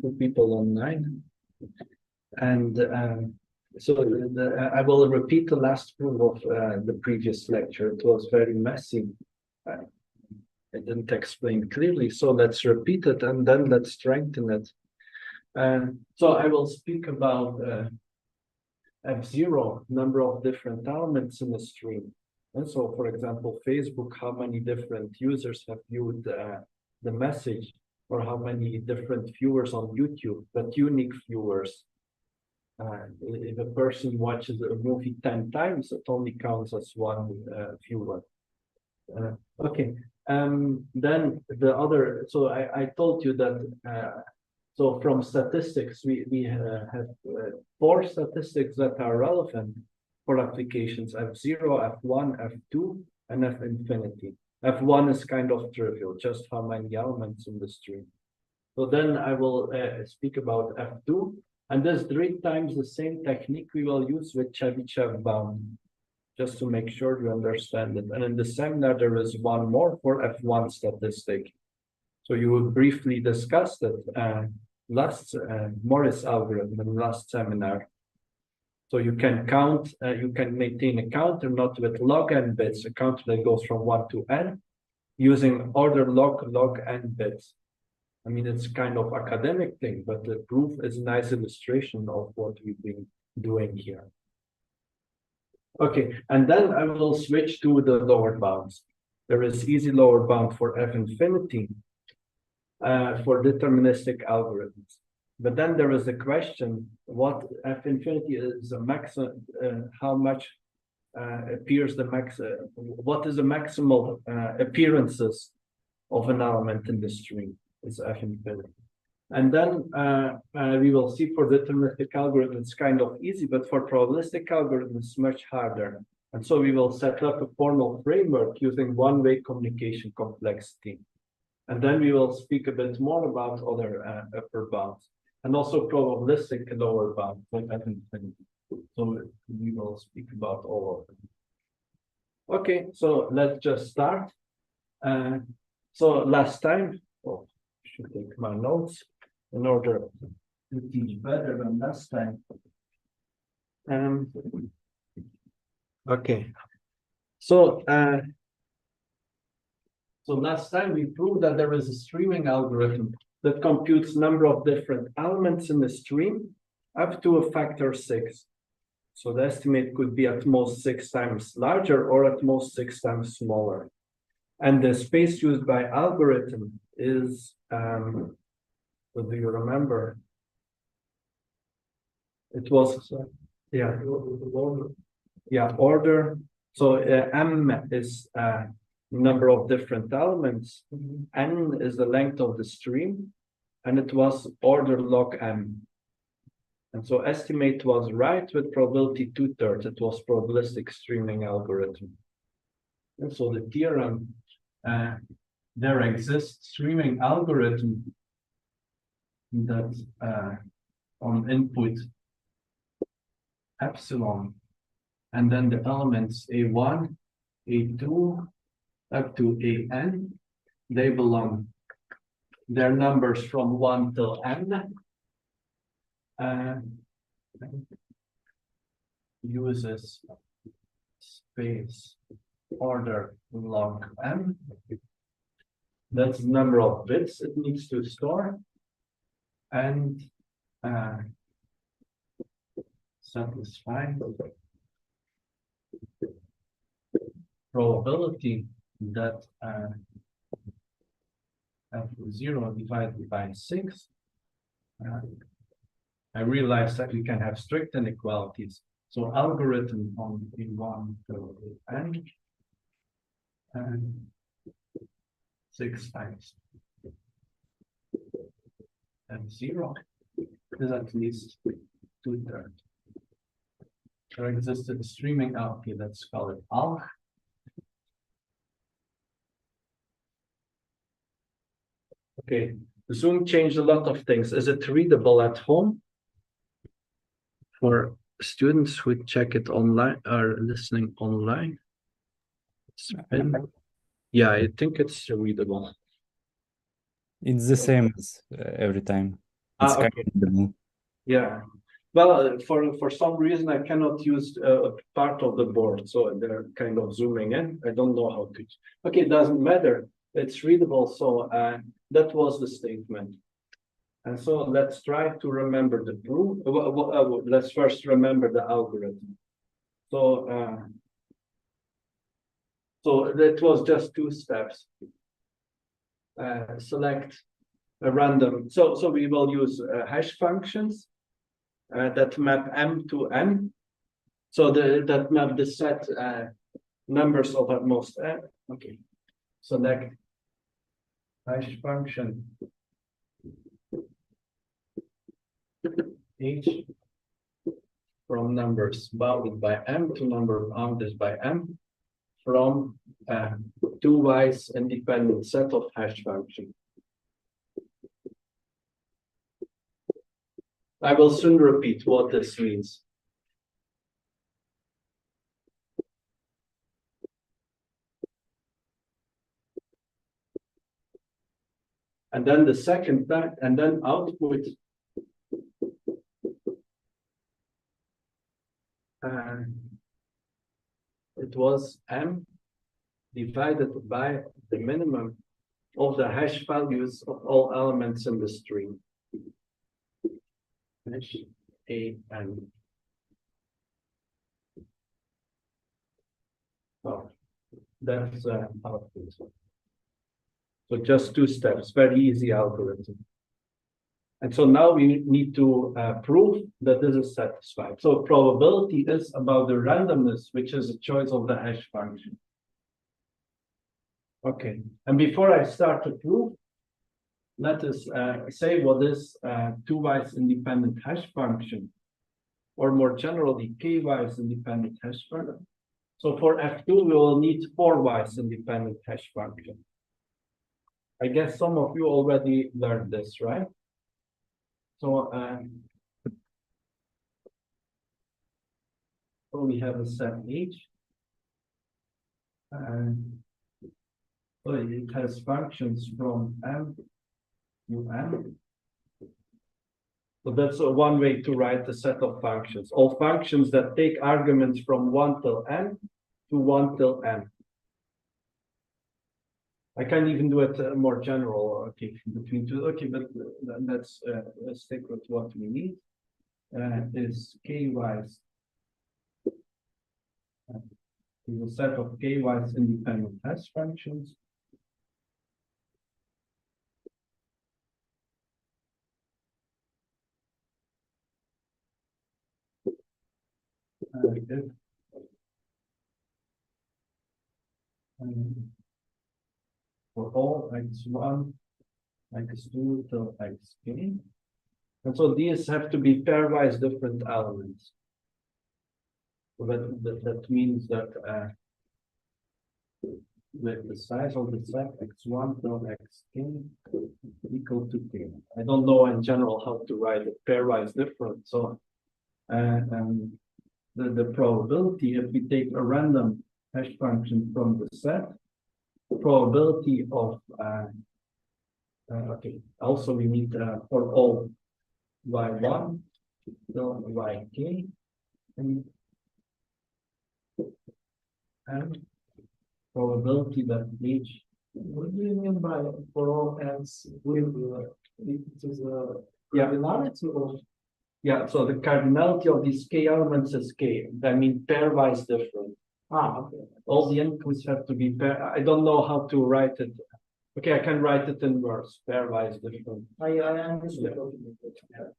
to people online. And so I will repeat the last proof of the previous lecture. It was very messy. I didn't explain clearly, so let's repeat it and then let's strengthen it. So I will speak about F0, number of different elements in the stream. And so, for example, Facebook, how many different users have viewed the message, or how many different viewers on YouTube, but unique viewers. If a person watches a movie 10 times, it only counts as one viewer. Okay, then the other, so I told you that, so from statistics, we have 4 statistics that are relevant for applications: F0, F1, F2, and F infinity. F1 is kind of trivial, just how many elements in the stream. So then I will speak about F2, and this 3 times the same technique we will use with Chebyshev bound, just to make sure you understand it. And in the seminar, there is one more for F1 statistic. So you will briefly discuss it last Morris algorithm in last seminar. So you can count, you can maintain a counter not with log n bits, a counter that goes from 1 to n, using order log n bits. I mean, it's kind of academic thing, but the proof is a nice illustration of what we've been doing here. Okay, and then I will switch to the lower bounds. There is easy lower bound for F infinity for deterministic algorithms. But then there is a question, what F infinity is a maximum, how much appears the max, what is the maximal appearances of an element in the stream is F infinity. And then we will see for deterministic algorithms, it's kind of easy, but for probabilistic algorithms, much harder. And so we will set up a formal framework using one-way communication complexity. And then we will speak a bit more about other upper bounds, and also probabilistic lower bound for F infinity. So we will speak about all of them. Okay, so let's just start. So last time, I should take my notes in order to teach better than last time. Okay, so last time we proved that there is a streaming algorithm that computes number of different elements in the stream up to a factor 6. So the estimate could be at most 6 times larger or at most 6 times smaller. And the space used by algorithm is, what do you remember? It was, order. So M is number of different elements. N is the length of the stream, and it was order log M. And so estimate was right with probability 2/3. It was probabilistic streaming algorithm. And so the theorem, there exists streaming algorithm that on input epsilon, and then the elements A1, A2, up to AN, they belong, their numbers from 1 till n, uses space order log m. That's the number of bits it needs to store, and satisfy probability that F0 divided by 6. I realized that we can have strict inequalities. So algorithm on A1 to n and 6 times F0 is at least 2/3. There existed a streaming algorithm, let's call it alg. Okay, Zoom changed a lot of things. Is it readable at home? For students who check it online or listening online? Yeah, I think it's readable. It's the same as every time. It's Okay. kind of the Yeah. Well, for some reason I cannot use part of the board, so they're kind of zooming in. I don't know how to. Okay, it doesn't matter. It's readable. So that was the statement. And so let's try to remember the proof. Let's first remember the algorithm. So that was just two steps. Select a random. So we will use hash functions that map M to N. So that map the set numbers of at most N. Okay. Select hash function H from numbers bounded by M to number bounded by M from two-wise independent set of hash functions. I will soon repeat what this means. And then the second part, and then output it was M divided by the minimum of the hash values of all elements in the string. Hash A N. Oh, that's output. So just two steps, very easy algorithm. And so now we need to prove that this is satisfied. So probability is about the randomness, which is a choice of the hash function. Okay, and before I start to prove, let us say what is two-wise independent hash function, or more generally, k-wise independent hash function. So for F2, we will need four-wise independent hash function. I guess some of you already learned this, right? So, so we have a set H. So it has functions from M to N. So that's one way to write a set of functions. All functions that take arguments from 1 till N to 1 till N. I can even do it more general, okay, between two. Okay, but let's stick with what we need. Is k-wise is a set of k-wise independent hash functions. If for all x1, x2 till xk. And so these have to be pairwise different elements. So that means that the size of the set x1 till xk equal to k. I don't know in general how to write it pairwise different. So the probability, if we take a random hash function from the set, the probability of okay, also we need for all y1 till yk and probability that H. What do you mean by for all n's with it is a cardinality of? Yeah, so the cardinality of these k elements is k. I mean pairwise different. Okay. All the inputs have to be pair. I don't know how to write it. Okay, I can write it in words, pairwise different. I understood. Yeah.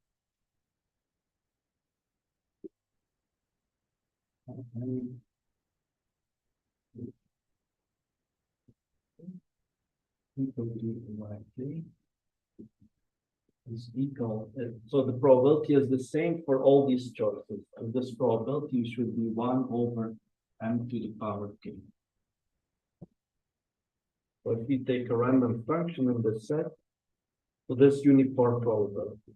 Equal to yk is equal. So the probability is the same for all these choices. And this probability should be 1 over m to the power k. So if we take a random function in the set, so this uniform probability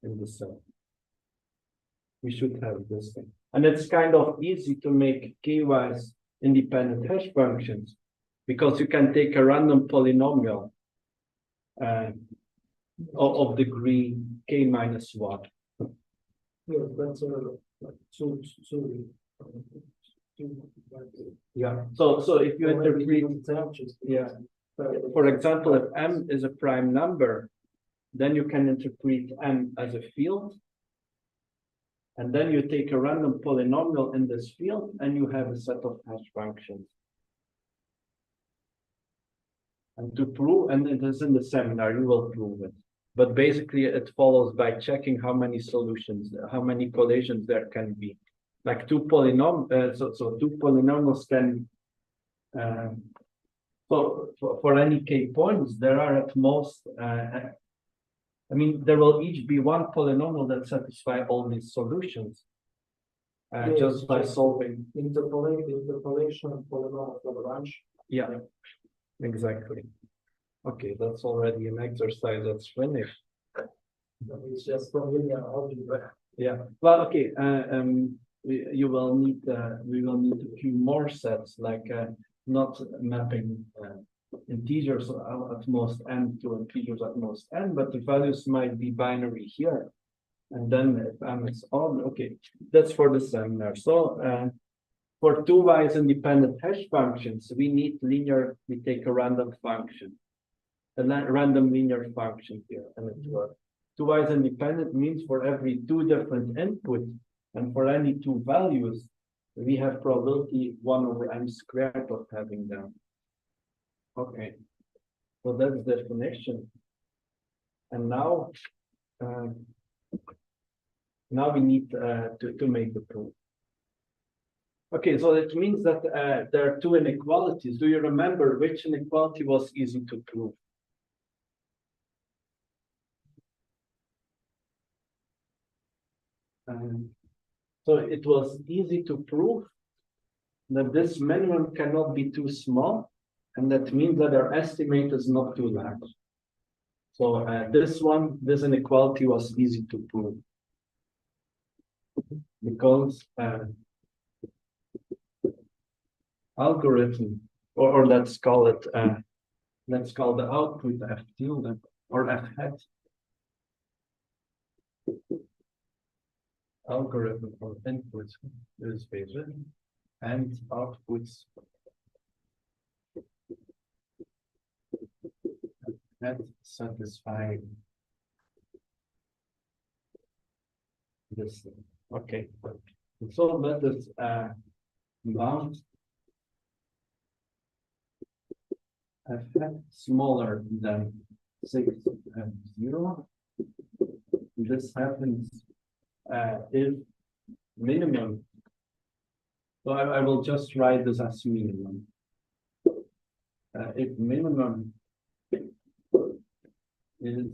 in the set, we should have this thing. And it's kind of easy to make k-wise independent hash functions because you can take a random polynomial of degree k minus 1. Yeah, that's like two. Yeah. So if you interpret, yeah. For example, if m is a prime number, then you can interpret m as a field. And then you take a random polynomial in this field and you have a set of hash functions. And to prove, and it is in the seminar, you will prove it. But basically it follows by checking how many solutions, how many collisions there can be. Like two polynomials, so two polynomials can, for any k points, there are at most, I mean, there will each be one polynomial that satisfies all these solutions. Just by solving interpolation polynomial for the branch. Yeah, exactly. Okay, that's already an exercise that's finished. It's just from linear algebra. Yeah. Well, okay. We will need a few more sets, like not mapping integers at most n to integers at most n, but the values might be binary here. And then if m is odd, okay, that's for the seminar. So for two-wise independent hash functions, we take a random function, a random linear function here, and it works. Two-wise independent means for every two different inputs and for any two values, we have probability 1 over m squared of having them. Okay, so that's the definition. And now we need to make the proof. Okay, so it means that there are two inequalities. Do you remember which inequality was easy to prove? So it was easy to prove that this minimum cannot be too small, and that means that our estimate is not too large. So this inequality was easy to prove because algorithm, or let's call the output f tilde or f hat. Algorithm for inputs is phasor and outputs that satisfy this. Okay, so that is bound f hat smaller than 6 and 0. This happens if minimum. So I will just write this as minimum. If minimum is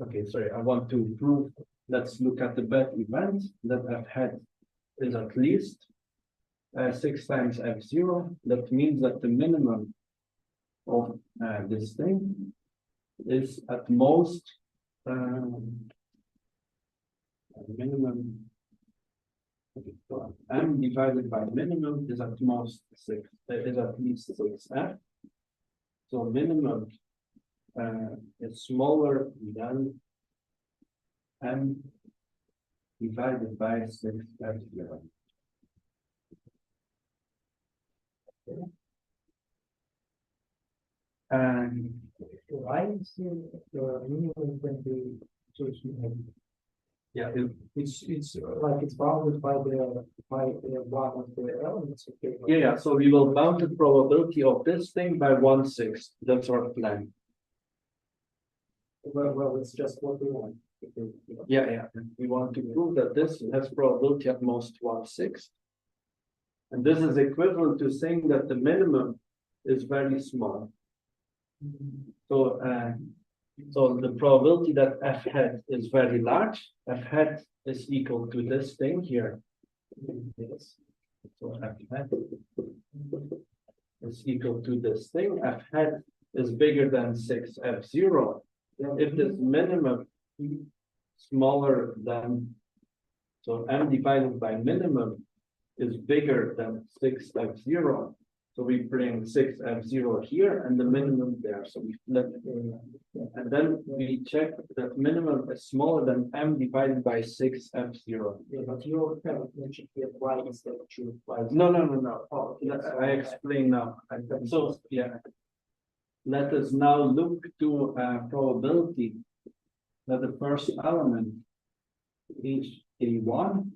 okay, sorry, I want to prove. Let's look at the bad event that f hat is at least 6 times f0. That means that the minimum of this thing is at most minimum. M divided by minimum is at most 6. Is at least 6f. So minimum is smaller than m divided by 6f0. Okay. And why is the minimum can be so small? yeah, it's like it's bounded by the one of the elements. Okay. Yeah. So we will bound the probability of this thing by 1/6. That's our plan. Well, it's just what we want. Yeah. We want to prove that this has probability at most 1/6. And this is equivalent to saying that the minimum is very small. So the probability that f hat is very large, f hat is equal to this thing here. Yes. So f hat is equal to this thing. F hat is bigger than 6f0. If this minimum smaller than, so m divided by minimum is bigger than 6f0. So we bring 6f0 here and the minimum there. So we flip and then we check that minimum is smaller than m divided by 6f0. Yeah, but your parent mentioned here y instead of true. No. Oh, okay, so I explain now. So, yeah. Let us now look to probability that the first element, a1,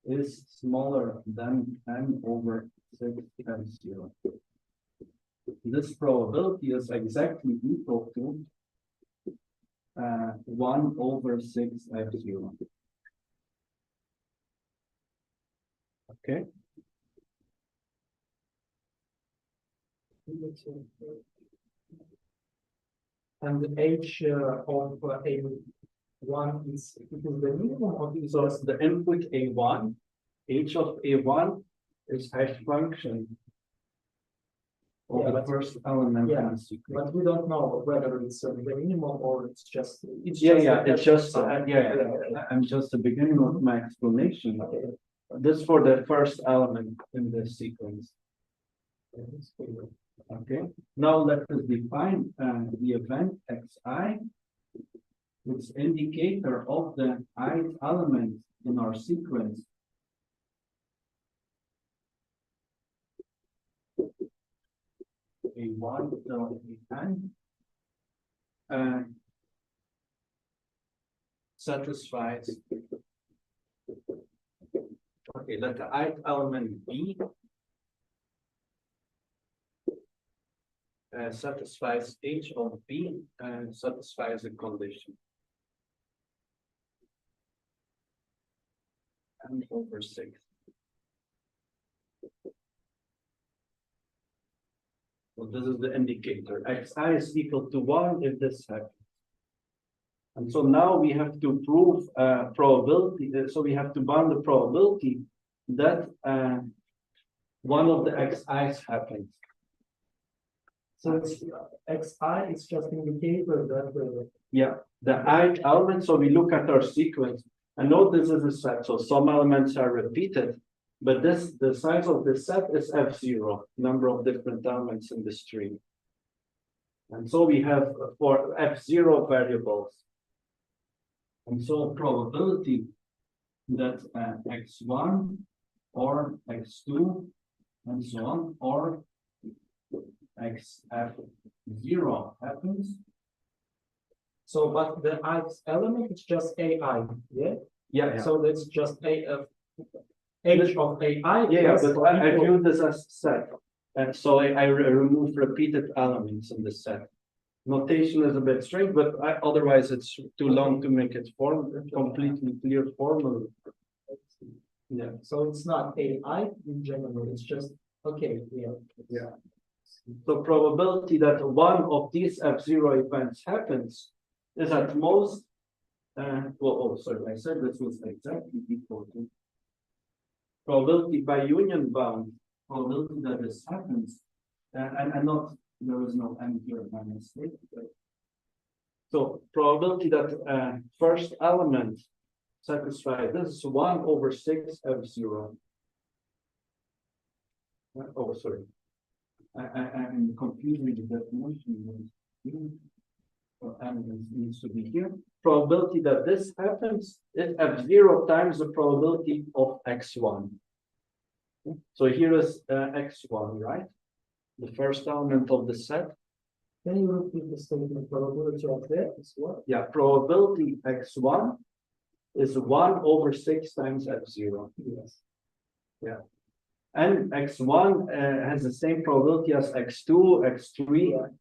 is smaller than m over 6f0. This probability is exactly equal to 1 over 6f0. Okay. And the h of a1 is the minimum of these. So the input a1, h of a1 is hash function of Yeah, the but- first element yeah, in the sequence. But we don't know whether it's the minimum or it's just. It's a just function. I'm just the beginning of my explanation. Okay. This for the first element in the sequence. Okay. Now let us define the event xi, its indicator of the ith element in our sequence. A1 till a10 satisfies. Okay, let the ith element be satisfies h of b and satisfies the condition. M over 6. So this is the indicator. Xi is equal to 1 if this happens. And so now we have to prove probability. So we have to bound the probability that one of the xi's happens. So it's xi is just indicator that Yeah, the ith element. So we look at our sequence. And note this is a set. So some elements are repeated, but the size of the set is f0, number of different elements in the string. And so we have for f0 variables. And so probability that x1 or x2 and so on, or xf0 happens. So, but the ith element is just AI, yeah? Yeah. So that's just h of AI. Yeah, plus but I equal- view this as set. And so I remove repeated elements in the set. Notation is a bit strange, but otherwise it's too long to make it completely clear formally. Yeah. So it's not AI in general, it's just, okay, yeah. Yeah. So probability that one of these f0 events happens is at most, sorry, I said this was exactly equal to probability by union bound, probability that this happens, and not, there is no m here by mistake. So probability that first element satisfies, this is 1 over 6f0. Oh, sorry. I'm confusing the definition. And needs to be here. Probability that this happens is f0 times the probability of x1. So here is x1, right? The first element of the set. Can you repeat the statement probability of that as well? Yeah, probability x1 is 1 over 6 times f0. Yes. Yeah. And x1 has the same probability as x2, x3,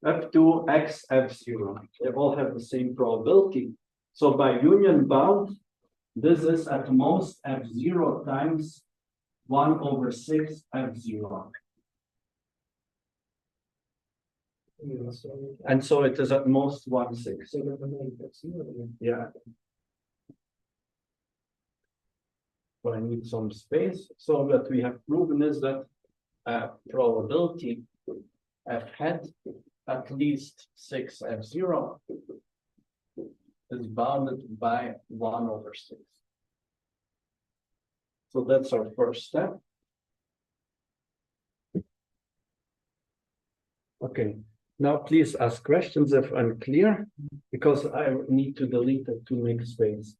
up to xf0. They all have the same probability. So by union bound, this is at most f0 times 1 over 6 f0. Yeah, so And so it is at most 1/6. so the domain is zero, Yeah. So I need some space. So what we have proven is that probability f hat at least 6f0 is bounded by 1 over 6. So that's our first step. Okay, now please ask questions if unclear. You because I need to delete it to make space.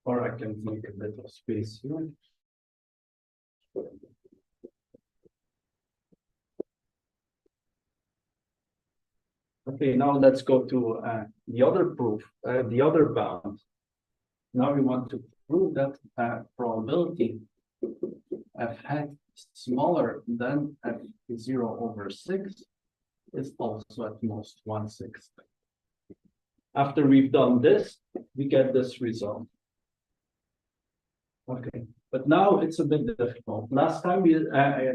Or I can make a bit of space here. Okay, now let's go to the other proof, the other bound. Now we want to prove that probability f hat smaller than f0/6 is also at most 1/6. After we've done this, we get this result. Okay, but now it's a bit difficult. Last time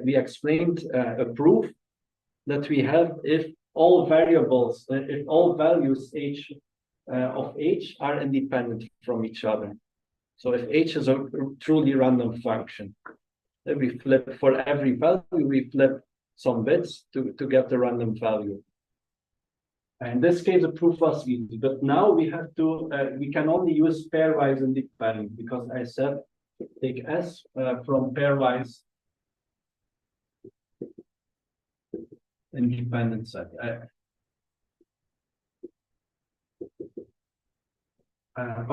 we explained a proof that we have if all variables, if all values of h are independent from each other. So if h is a truly random function, then we flip for every value, we flip some bits to get the random value. In this case, the proof was easy, but now we have to, we can only use pairwise independent because I said take S from pairwise independent set.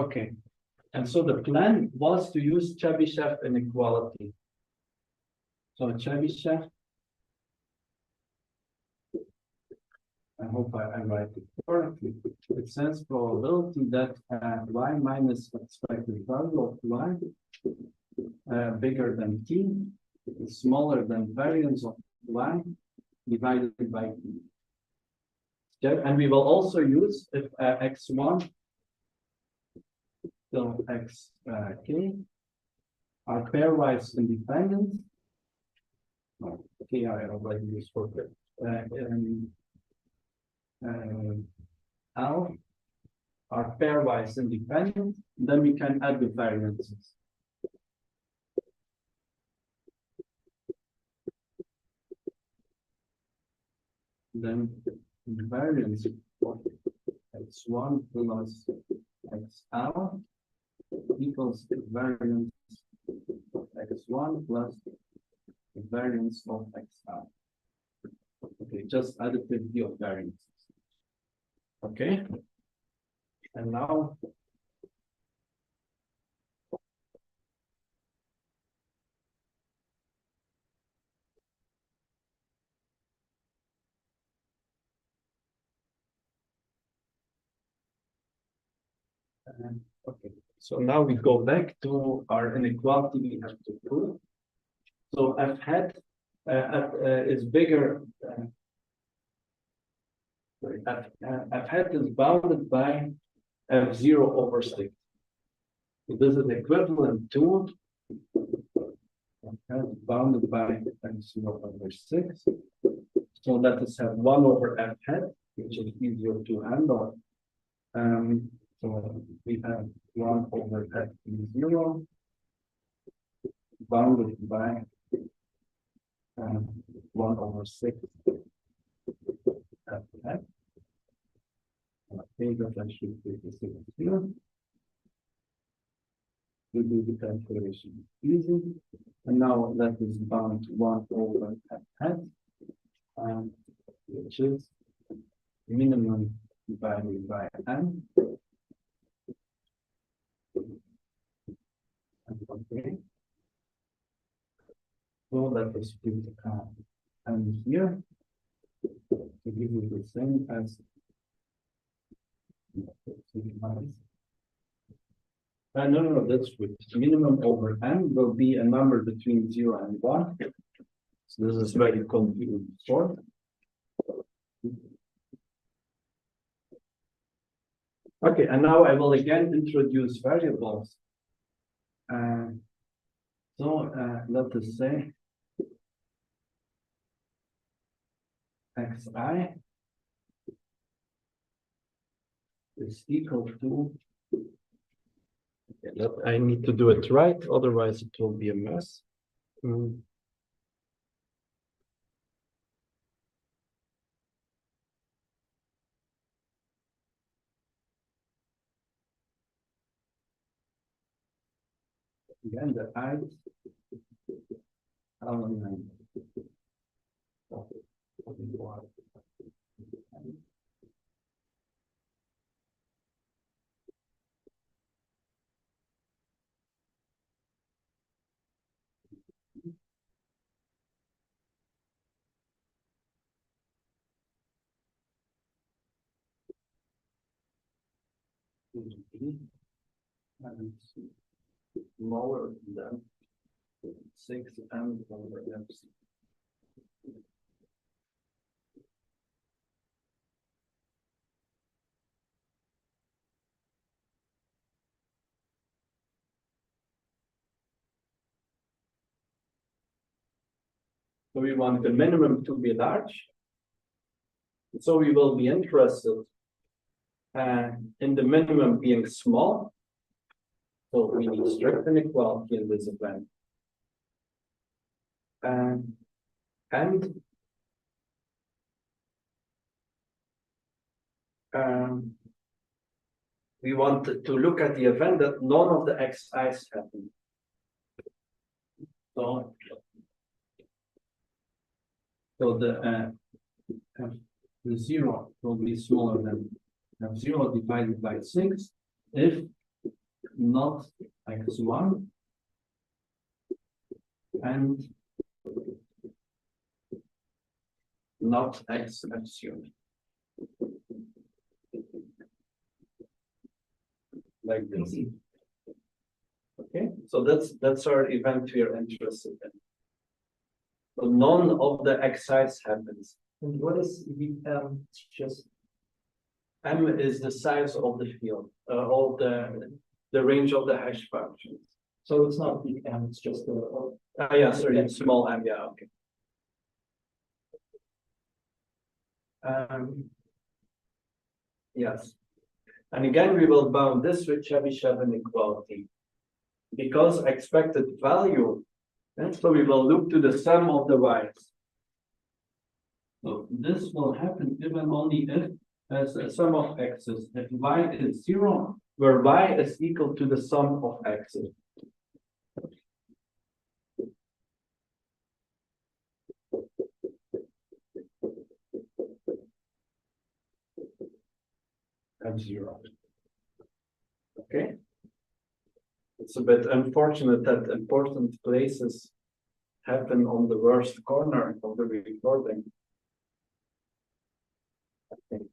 Okay, and so the plan was to use Chebyshev inequality. So Chebyshev, I hope I write it correctly. It says probability that y minus expected value of y bigger than t is smaller than variance of y divided by t. And we will also use if x1 till xk are pairwise independent. Okay, I already used for L are pairwise independent, then we can add the variances. Then the variance of x1 plus xl equals the variance of x1 plus the variance of xl. Okay, just additivity of variances. Okay, and now okay, so now we go back to our inequality we have to prove. So f hat is bigger. F hat is bounded by f0/6. So this is equivalent to f hat bounded by f0/6. So let us have 1/f hat, which is easier to handle. So we have 1/f0 bounded by 1/6 f hat. I think that I should take this here. We do the calculation easy. And now that is bound to 1/f hat, which is minimum divided by n. Okay. So let us put n here to give you the same as no, that's good. Minimum over n will be a number between 0 and 1. So this is very convenient sort. Okay, and now I will again introduce variables. Let us say xi is equal to, I need to do it right, otherwise it will be a mess. Again, the I element and smaller than 6m over MC. So we want the minimum to be large. So we will be interested in the minimum being small. So we need strict inequality in this event. And we want to look at the event that none of the xi's happen. So the 0 will be smaller than 0 divided by 6 if not x1 and not x epsilon. Like this. Okay, so that's our event we are interested in. So none of the xi's happens. And what is the just M is the size of the field, of the range of the hash functions. so it's not big M, it's just the Yeah, sorry, it's small m, yeah, okay. Yes. And again, we will bound this with Chebyshev inequality. Because expected value, and so we will look to the sum of the y's. So this will happen if and only if as a sum of x's. If y is 0, where y is equal to the sum of x's. And 0. Okay. It's a bit unfortunate that important places happen on the worst corner of the recording. Okay.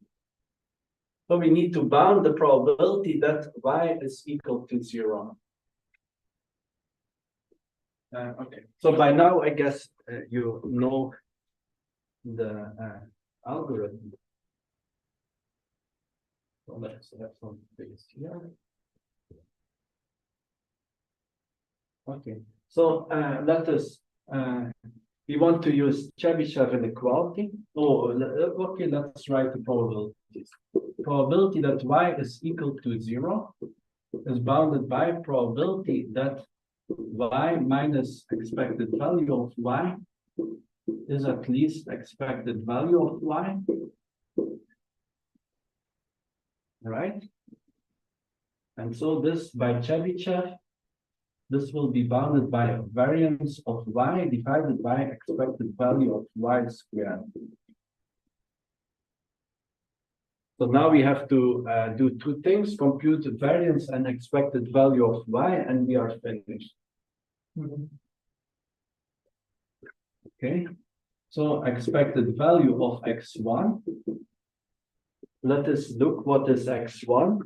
So we need to bound the probability that y is equal to 0. Okay. So by now, I guess you know the algorithm. So let's have some space here. Okay, so let us, we want to use Chebyshev inequality. Oh, okay, let's write the probabilities. Probability that y is equal to 0 is bounded by probability that y minus expected value of y is at least expected value of y. Right? And so this by Chebyshev, this will be bounded by a variance of y divided by expected value of y squared. So now we have to do two things, compute the variance and expected value of y, and we are finished. Okay, so expected value of x1. Let us look what is x1.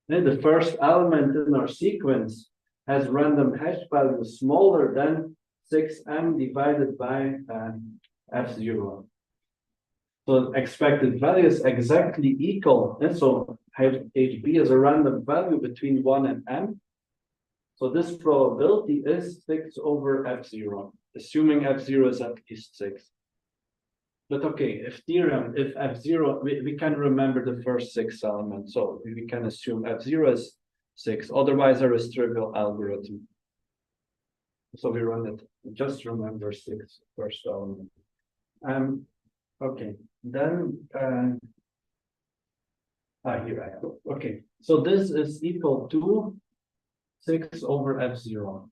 And the first element in our sequence has random hash value smaller than 6m divided by f0. So expected value is exactly equal. And so HB is a random value between 1 and m. So this probability is 6 over f0, assuming f0 is at least 6. But okay, if f0, we can remember the first 6 elements. So we can assume f0 is 6, otherwise there is trivial algorithm. So we run it, just remember 6 first element. Okay, then here I am. Okay, so this is equal to 6 over f0.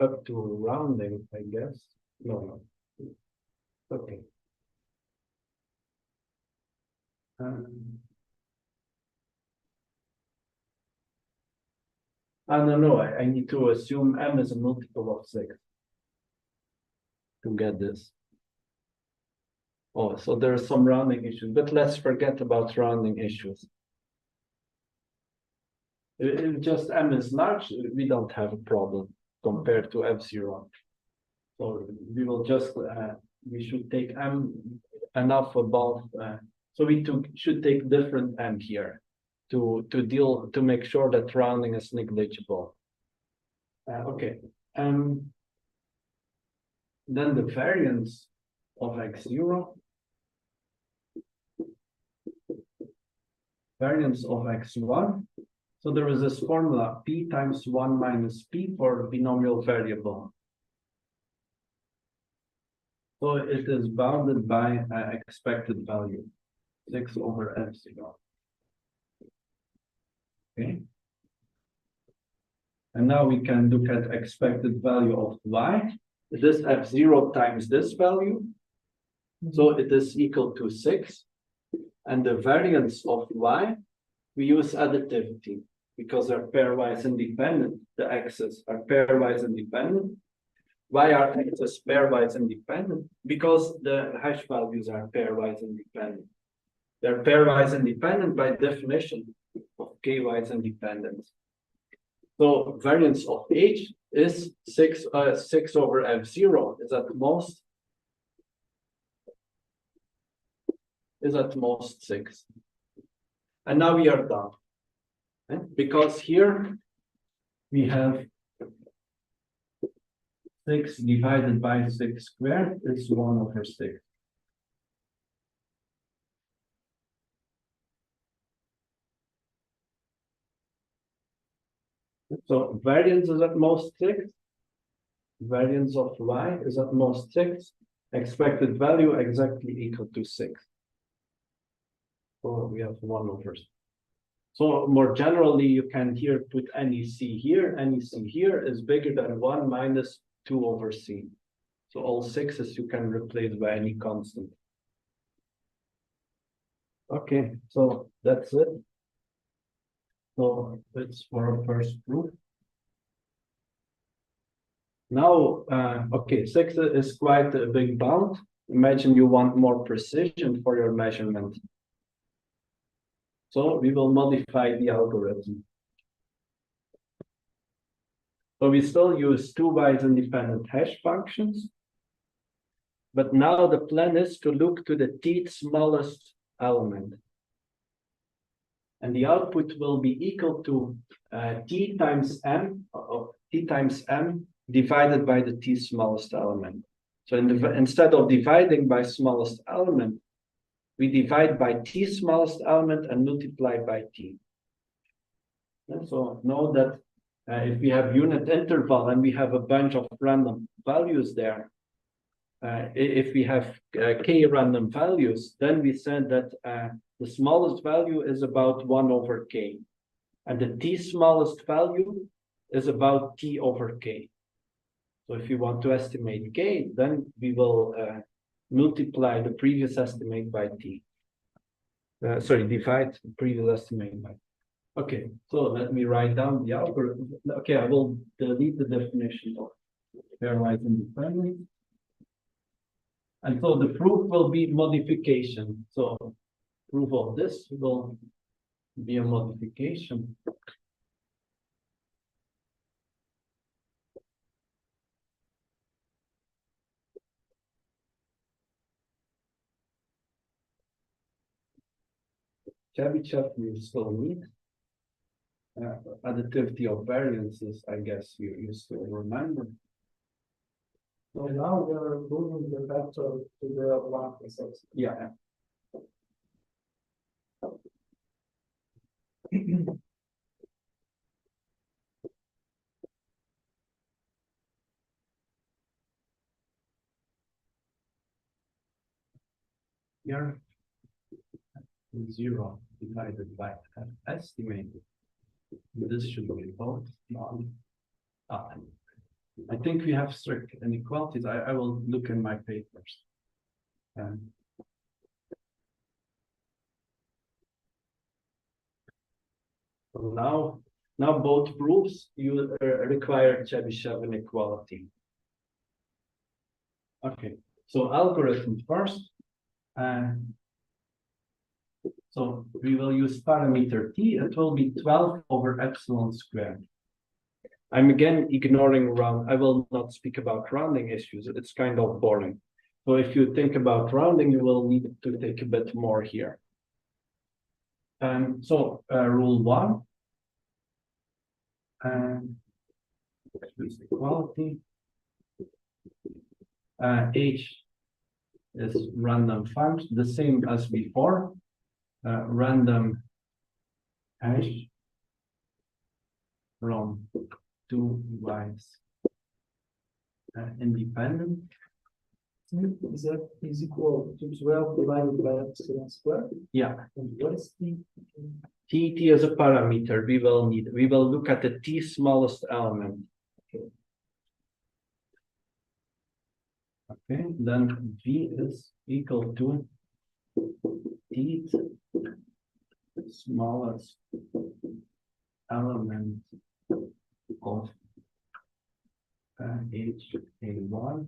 Up to rounding, I guess. No. Okay. I don't know. I need to assume m is a multiple of 6 to get this. Oh, so there are some rounding issues, but let's forget about rounding issues. If just m is large, we don't have a problem compared to f0. So we will just, we should take m enough above, so we should take different m here to make sure that rounding is negligible. Okay, then the variance of x0, variance of x1. So there is this formula p times 1 minus p for binomial variable. So it is bounded by expected value, 6 over epsilon. Okay. And now we can look at expected value of y. This f0 times this value. So it is equal to 6. And the variance of y, we use additivity because they're pairwise independent. The x's are pairwise independent. Why are x's pairwise independent? Because the hash values are pairwise independent. They're pairwise independent by definition of k-wise independence. So variance of h is 6 over f0 is at most 6. And now we are done. Because here we have 6 divided by 6 squared is 1 over 6. So variance is at most 6. Variance of y is at most 6. Expected value exactly equal to 6. So we have 1 over 6. So more generally, you can here put any c here. Any c here is bigger than 1 minus 2 over c. So all 6's you can replace by any constant. Okay, so that's it. So it's for our first proof. Now, okay, 6 is quite a big bound. Imagine you want more precision for your measurement. So we will modify the algorithm. So we still use 2 wise independent hash functions. But now the plan is to look to the t smallest element. And the output will be equal to t times m divided by the t smallest element. So instead of dividing by smallest element, we divide by t smallest element and multiply by t. And so know that if we have unit interval and we have a bunch of random values there, if we have k random values, then we said that the smallest value is about 1 over k. And the t smallest value is about t over k. So if you want to estimate k, then we will multiply the previous estimate by t. Divide the previous estimate by. Okay, so let me write down the algorithm. Okay, I will delete the definition of pairwise independence. And so the proof will be modification. So proof of this will be a modification. Chebyshev you still need. Additivity of variances, I guess you still remember. So now we're moving the vector to the 1 plus x. Yeah. Here, 0 divided by f estimated. This should be both on. I think we have strict inequalities. I will look in my papers. So now both proofs you require Chebyshev inequality. Okay, so algorithm first. So we will use parameter t. It will be 12 over epsilon squared. I'm again ignoring round. I will not speak about rounding issues. It's kind of boring. So if you think about rounding, you will need to take a bit more here. So rule 1. Use equality. H is random function, the same as before. Random hash from 2 device independent. Is that is equal to 12 divided by epsilon squared? Yeah, And what is the? T is a parameter we will look at the t smallest element. okay. Then V is equal to t smallest element of HA1,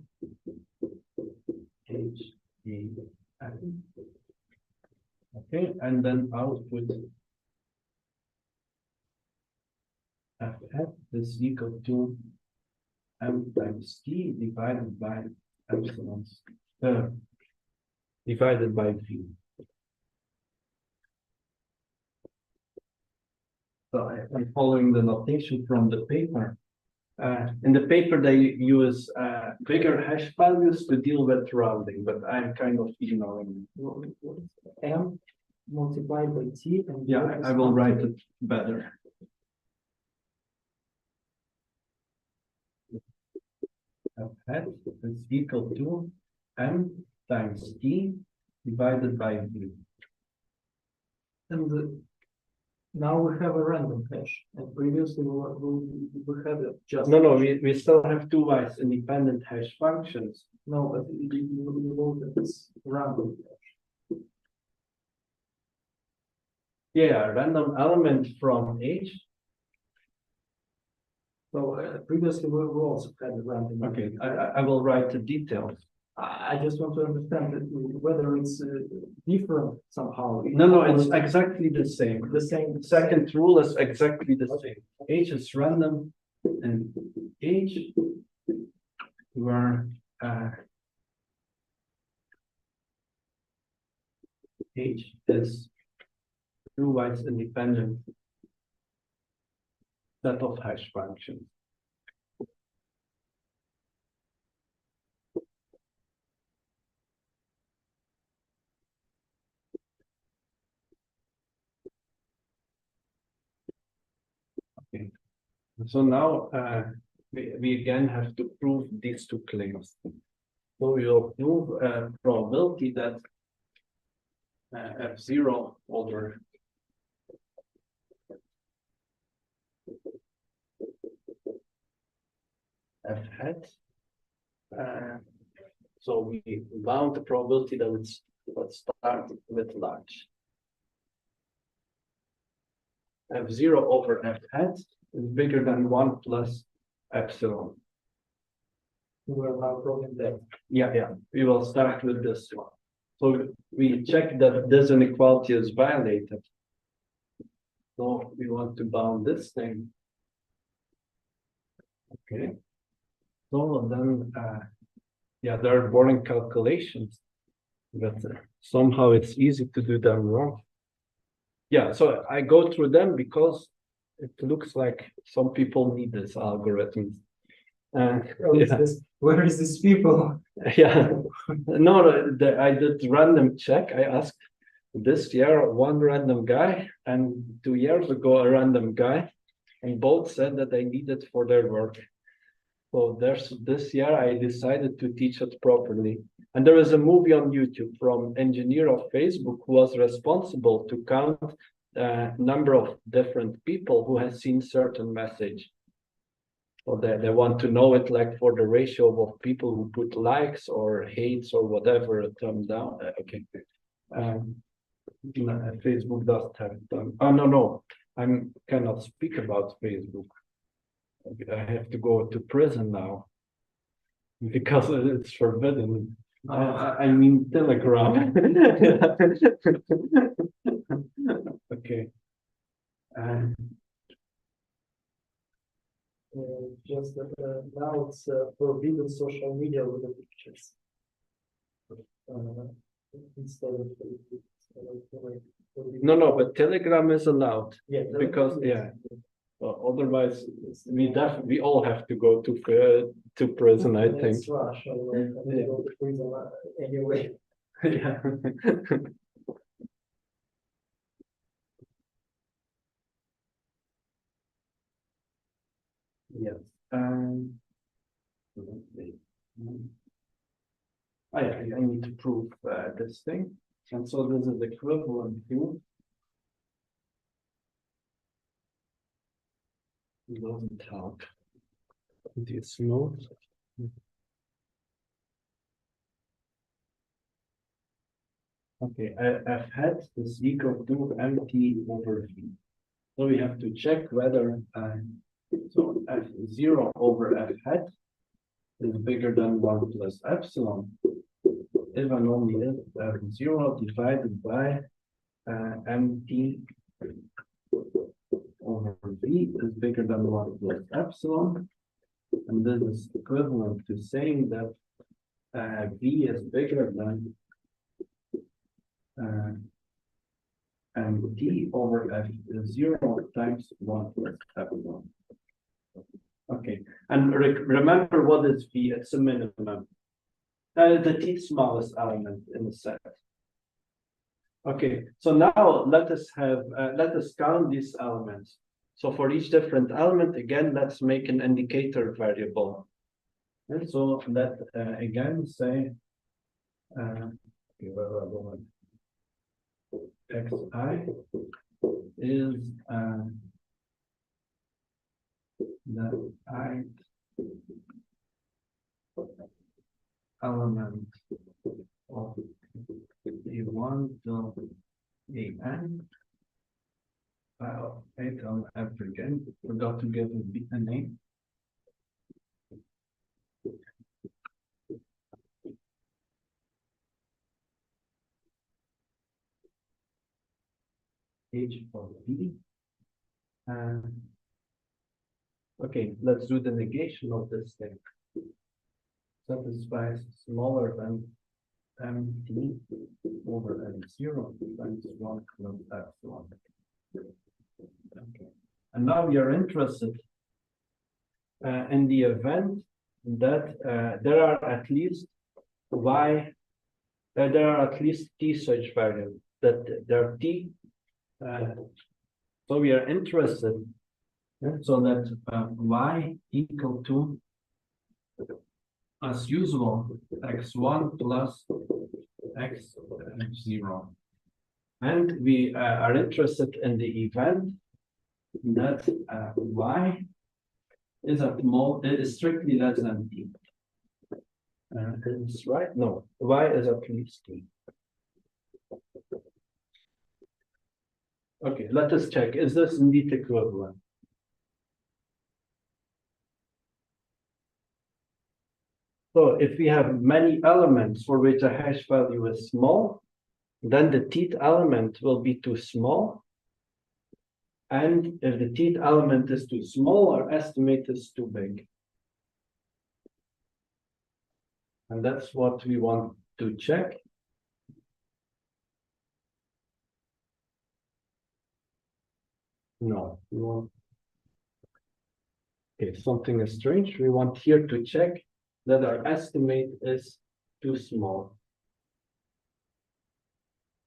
HA2. Okay, and then output F is equal to M times T divided by epsilon Divided by v. So I'm following the notation from the paper. In the paper, they use bigger hash values to deal with rounding, but I'm kind of ignoring. What is M multiplied by T and. Yeah, what is I will M? write it better. F is equal to M times T divided by V. And now we have a random hash, and previously we had it just. No, we still have two wise independent hash functions. No, but you know that it's random hash. Yeah, random element from H. So previously we also had a random. Okay, I will write the details. I just want to understand that whether it's different somehow. No, it's exactly the same. The same. The second rule is exactly the same. H is random, and H where H is two-wise independent set of hash functions. Okay, so now we again have to prove these two claims. So we will prove probability that F0 over F hat. So we bound the probability that let's start with large. F0 over F hat is bigger than 1 plus epsilon. We are now proving that. Yeah, we will start with this one. So we check that this inequality is violated. So we want to bound this thing. Okay. So then, yeah, there are boring calculations, but somehow it's easy to do them wrong. Yeah, so I go through them because it looks like some people need this algorithm. Where is this people? Yeah, no, I did random check. I asked this year one random guy and 2 years ago a random guy, and both said that they need it for their work. So this year I decided to teach it properly. And there is a movie on YouTube from engineer of Facebook who was responsible to count number of different people who has seen certain message. So they want to know it like for the ratio of people who put likes or hates or whatever, a thumb down. Okay. Facebook does have them. Oh, no. I cannot speak about Facebook. I have to go to prison now because it's forbidden. I mean Telegram. Okay. Just that now it's forbidden social media with the pictures. Instead of like, No, but Telegram is allowed yeah, because otherwise we all have to go to prison, I think. it's Russia, like, I Yeah. go to prison anyway. Yeah. Yes. I need to prove this thing. And so this is equivalent to. It doesn't help. It's not. Okay, F hat is equal to MT over V. So we have to check whether so F0 over F hat is bigger than 1 plus epsilon. If and only if F0 divided by MT over V is bigger than 1 plus epsilon. And this is equivalent to saying that V is bigger than MT over F0 times 1 plus epsilon. Okay, and remember what is V? It's a minimum. The T smallest element in the set. Okay, so now let us count these elements. So for each different element, again, let's make an indicator variable. And so let again say xi is the ith element of A1 till AN. Eight on F again. Forgot to give it a name. H for B. Okay, let's do the negation of this thing. Satisfies smaller than MT over M0 times 1 plus epsilon. Okay. And now we are interested in the event that there are at least T such variables, that there are T. So we are interested, so that Y equal to, as usual, x1 plus x0. And we are interested in the event that Y is strictly less than T. Is right? No, Y is at least T. Okay, let us check. Is this indeed equivalent? So if we have many elements for which a hash value is small, then the teeth element will be too small. And if the teeth element is too small, our estimate is too big. And that's what we want to check. No, we want. Okay, something is strange. We want here to check that our estimate is too small.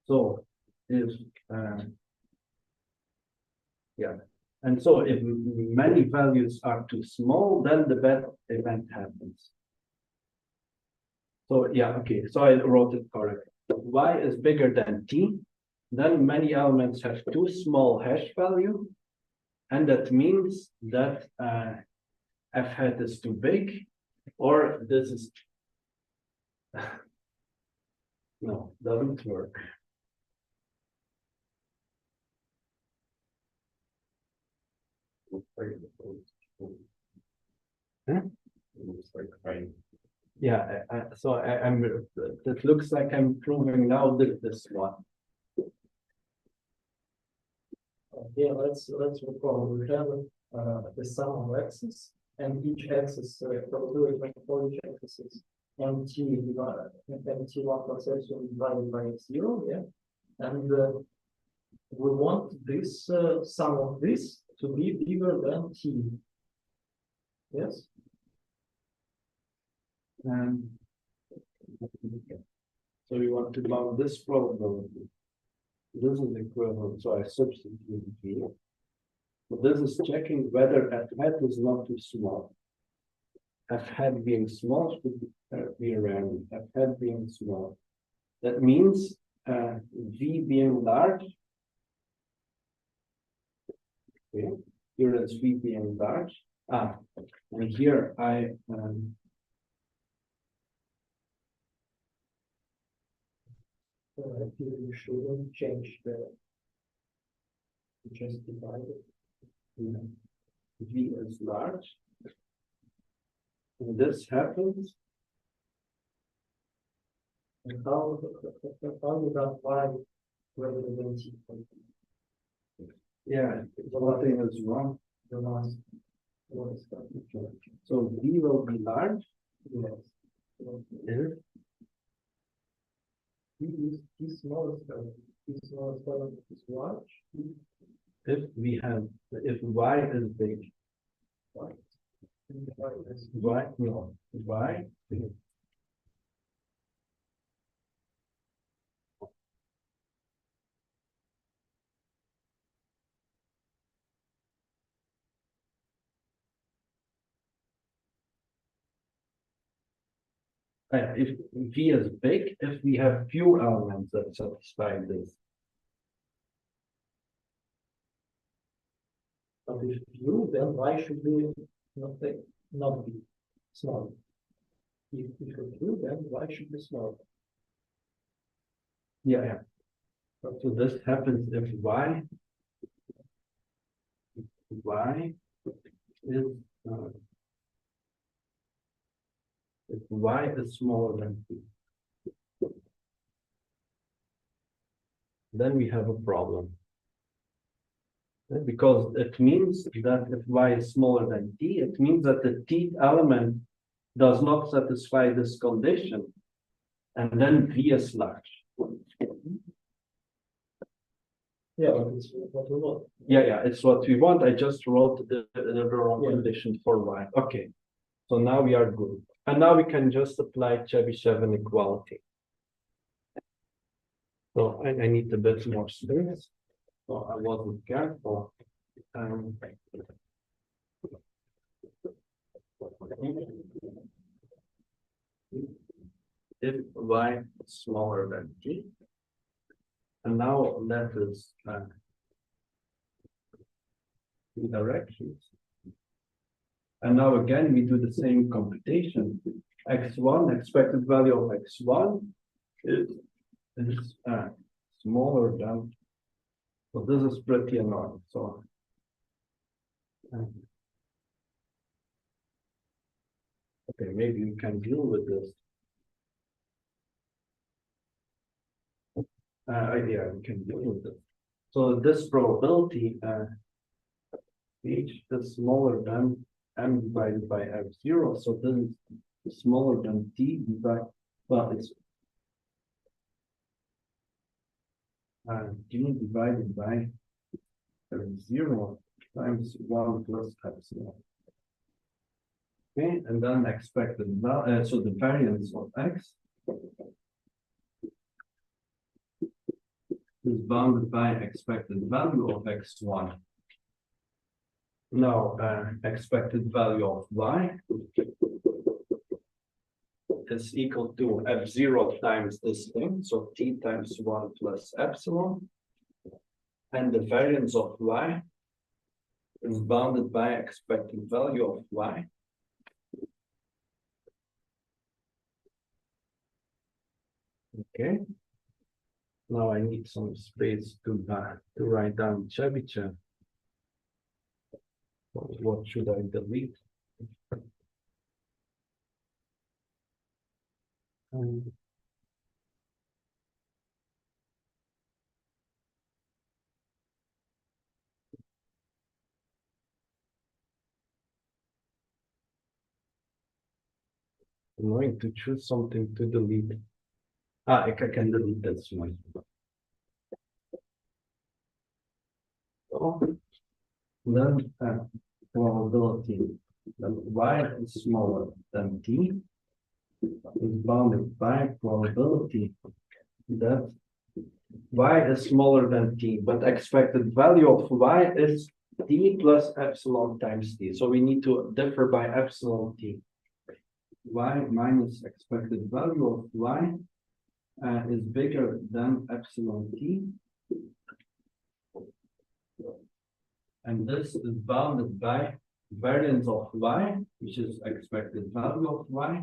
So if and so if many values are too small, then the bad event happens. So yeah, okay, so I wrote it correctly. Y is bigger than T, then many elements have too small hash value, and that means that F hat is too big, or this is no, doesn't work. Huh? Yeah, so I'm, it looks like I'm proving now this one. Yeah, let's recall, we have the sum of x's, and each axis, probability for each axis is mt divided, mt1 plus epsilon divided by 0, yeah? And we want this sum of this to be bigger than t. Yes? And so we want to bound this probability. This is equivalent, so I substitute here. So this is checking whether f hat is not too small. F hat being small should be random. F hat being small. That means V being large. Okay. Here is V being large. And here I You shouldn't change the, just divide it. V is large. And this happens. And how you got y greater than t? Yeah, something is wrong. The last one is that. Okay. So V will be large. Yes. If T smallest element, T smallest element is large. we have, if Y is big, Y. Y, no, Y. If V is big, if we have few elements that satisfy this. But if you, then y should be not be small. If it's you, then y should be small. Yeah. So this happens if Y is if Y is smaller than T. Then we have a problem. Because it means that if Y is smaller than T, it means that the T element does not satisfy this condition. And then V is large. Yeah, but it's what we want. Yeah, it's what we want. I just wrote the wrong condition for Y. Okay. So now we are good. And now we can just apply Chebyshev inequality. So I need a bit more space. So I wasn't careful. If Y is smaller than T, and now let us two directions. And now again we do the same computation. X1, expected value of X1 is smaller than. So this is pretty annoying. So okay, maybe we can deal with this. Yeah, we can deal with it. So this probability H is smaller than M divided by F0. So this is smaller than T divided, well, it's T divided by F0 times 1 plus epsilon. Okay, and then expected value, so the variance of X is bounded by expected value of X1. Now, expected value of Y is equal to F0 times this thing, so T times 1 plus epsilon. And the variance of Y is bounded by expected value of Y. Okay. Now I need some space to write down Chebyshev. What should I delete? I'm going to choose something to delete. I can delete this one. So then probability that y is smaller than t is bounded by probability that y is smaller than t, but expected value of y is t plus epsilon times t. So we need to differ by epsilon t. Y minus expected value of y is bigger than epsilon t. And this is bounded by variance of y, which is expected value of y,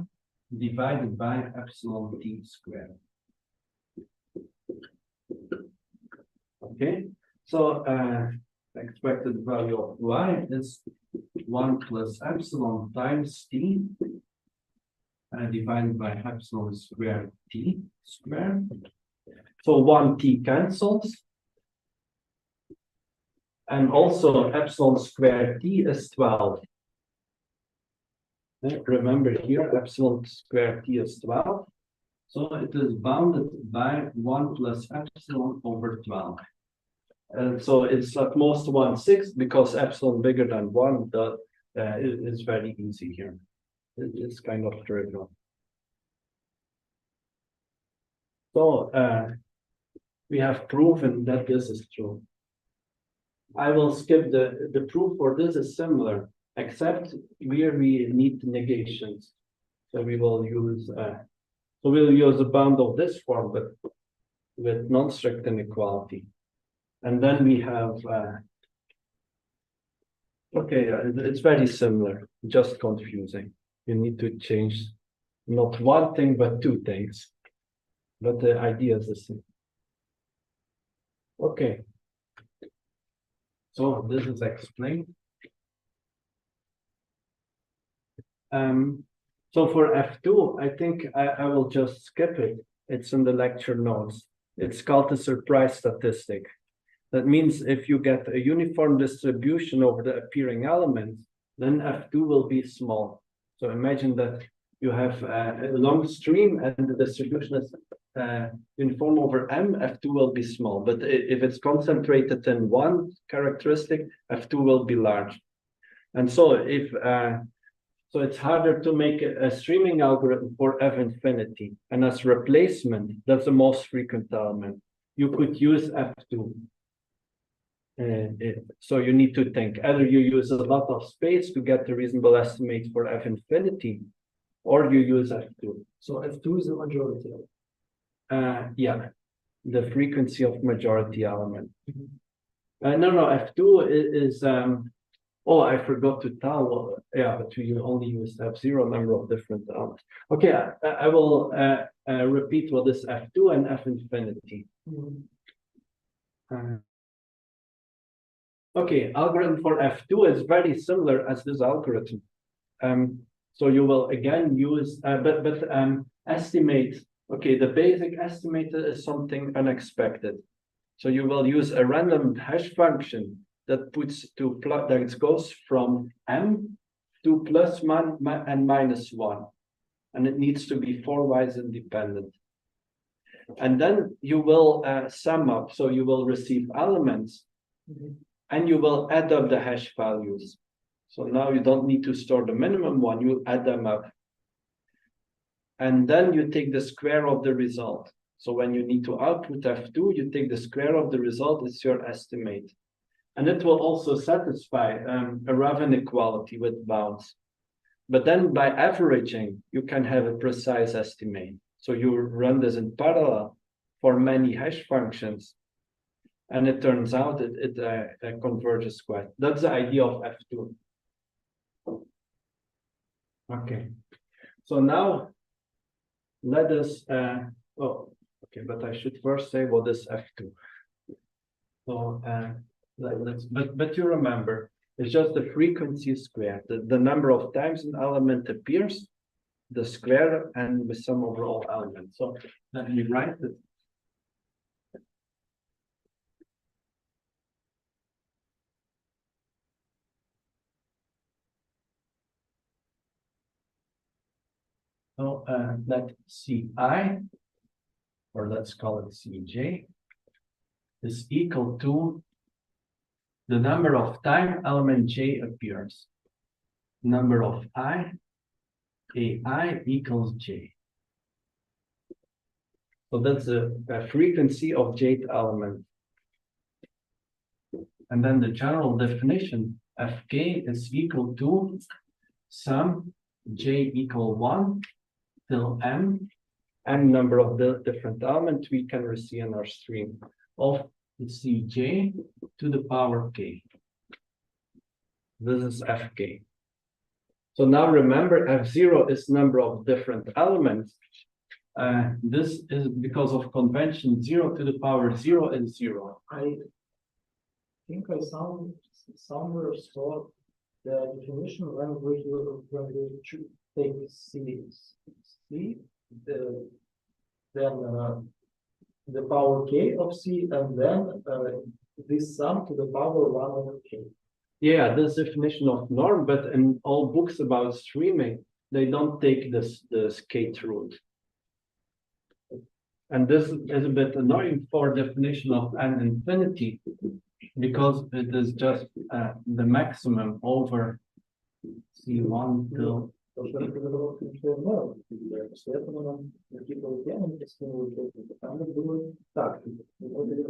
divided by epsilon t squared. Okay, so expected value of y is 1 plus epsilon times t divided by epsilon squared t squared. So 1t cancels. And also epsilon squared t is 12. Remember here, epsilon squared t is 12. So it is bounded by 1 plus epsilon over 12. And so it's at most 1/6 because epsilon bigger than 1 is very easy here. It's kind of trivial. So we have proven that this is true. I will skip the proof for this is similar, except where we need negations. So we will use a bound of this form, but with non-strict inequality. And then we have it's very similar, just confusing. You need to change not one thing but two things. But the idea is the same. Okay. So this is explained. So for F2, I think I will just skip it. It's in the lecture notes. It's called the surprise statistic. That means if you get a uniform distribution over the appearing elements, then F2 will be small. So imagine that you have a long stream and the distribution is uniform over M, F2 will be small. But if it's concentrated in one characteristic, F2 will be large. And so so it's harder to make a streaming algorithm for F infinity. And as replacement, that's the most frequent element. You could use F2. So you need to think either you use a lot of space to get the reasonable estimate for F infinity, or you use F2. So F2 is the majority. Yeah, the frequency of majority element. No, F2 is oh, I forgot to tell. Yeah, but you only use F0 number of different elements. Okay, I will repeat what is F2 and F infinity. Okay, algorithm for F2 is very similar as this algorithm. So you will again use, estimate. Okay, the basic estimator is something unexpected. So you will use a random hash function that that goes from M to +1 and -1. And it needs to be four-wise independent. And then you will sum up. So you will receive elements and you will add up the hash values. So now you don't need to store the minimum one, you add them up. And then you take the square of the result. So when you need to output F2, you take the square of the result, it's your estimate. And it will also satisfy a Rav inequality with bounds. But then by averaging, you can have a precise estimate. So you run this in parallel for many hash functions. And it turns out it converges quite. That's the idea of F2. Okay. So now let us, but I should first say what is F2. So but you remember, it's just the frequency squared, the number of times an element appears the square and with some overall element. So let me write it. So let Ci, or let's call it Cj, is equal to the number of time element j appears. Number of ai equals j. So that's the frequency of jth element. And then the general definition, Fk is equal to sum j equal 1 till m number of the different elements we can receive in our stream of Cj to the power k. This is Fk. So now remember, F0 is number of different elements. This is because of convention, 0 to the power 0 is 0. I think I somewhere saw the definition when we should take C, then the power k of C, and then this sum to the power 1 over k. Yeah, this definition of norm, but in all books about streaming, they don't take this kth root. And this is a bit annoying for definition of n infinity, because it is just the maximum over C1 till.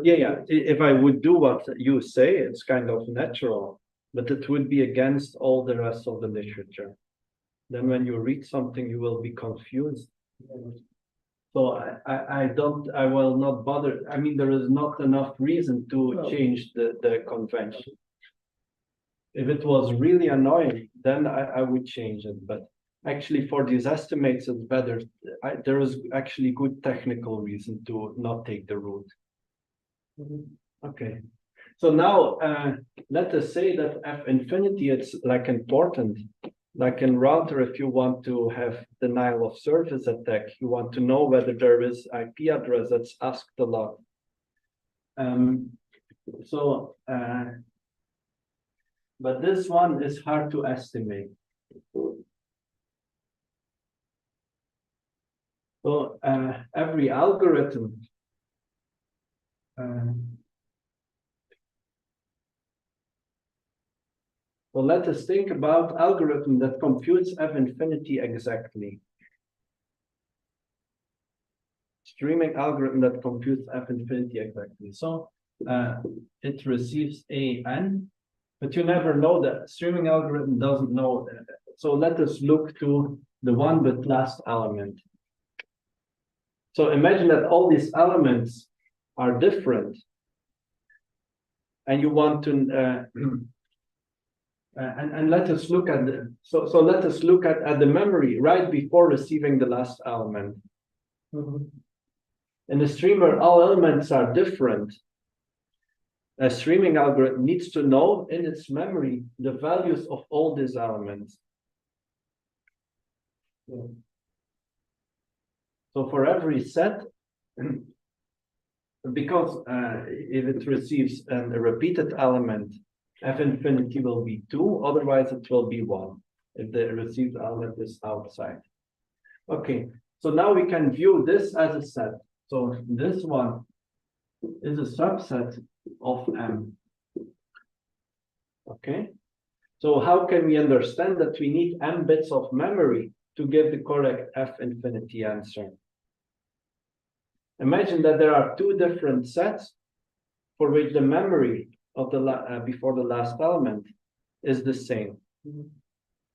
Yeah. If I would do what you say, it's kind of natural, but it would be against all the rest of the literature. Then when you read something, you will be confused. So I will not bother. I mean, there is not enough reason to change the convention. If it was really annoying, then I would change it. But actually, for these estimates, it's better. There is actually good technical reason to not take the root. Okay. So now let us say that F infinity, it's like important. Like in router, if you want to have denial of service attack, you want to know whether there is IP address that's asked a lot. But this one is hard to estimate. So every algorithm so let us think about algorithm that computes F infinity exactly. Streaming algorithm that computes F infinity exactly. So it receives an, but you never know that streaming algorithm doesn't know. So let us look to the one with last element. So imagine that all these elements are different, and you want to and let us look at the let us look at the memory right before receiving the last element. In the streamer, all elements are different. A streaming algorithm needs to know in its memory the values of all these elements. So for every set, because if it receives a repeated element, F infinity will be 2, otherwise it will be 1 if the received element is outside. Okay, so now we can view this as a set. So this one is a subset of M. Okay, so how can we understand that we need M bits of memory to give the correct F infinity answer? Imagine that there are two different sets for which the memory of the before the last element is the same.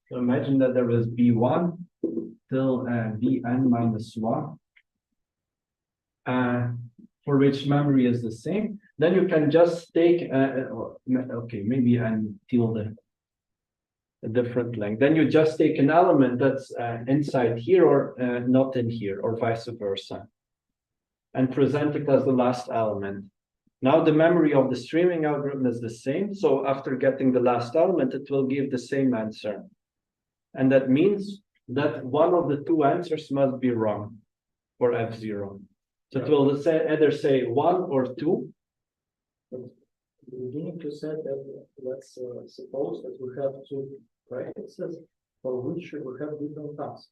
So imagine that there is B1 till Bn minus 1, for which memory is the same. Then you can just take, okay, maybe until a different length. Then you just take an element that's inside here or not in here, or vice versa, and present it as the last element. Now the memory of the streaming algorithm is the same. So after getting the last element, it will give the same answer. And that means that one of the two answers must be wrong for F0. So it will say either say 1 or 2. The beginning you said that let's suppose that we have two practices for which we have different tasks.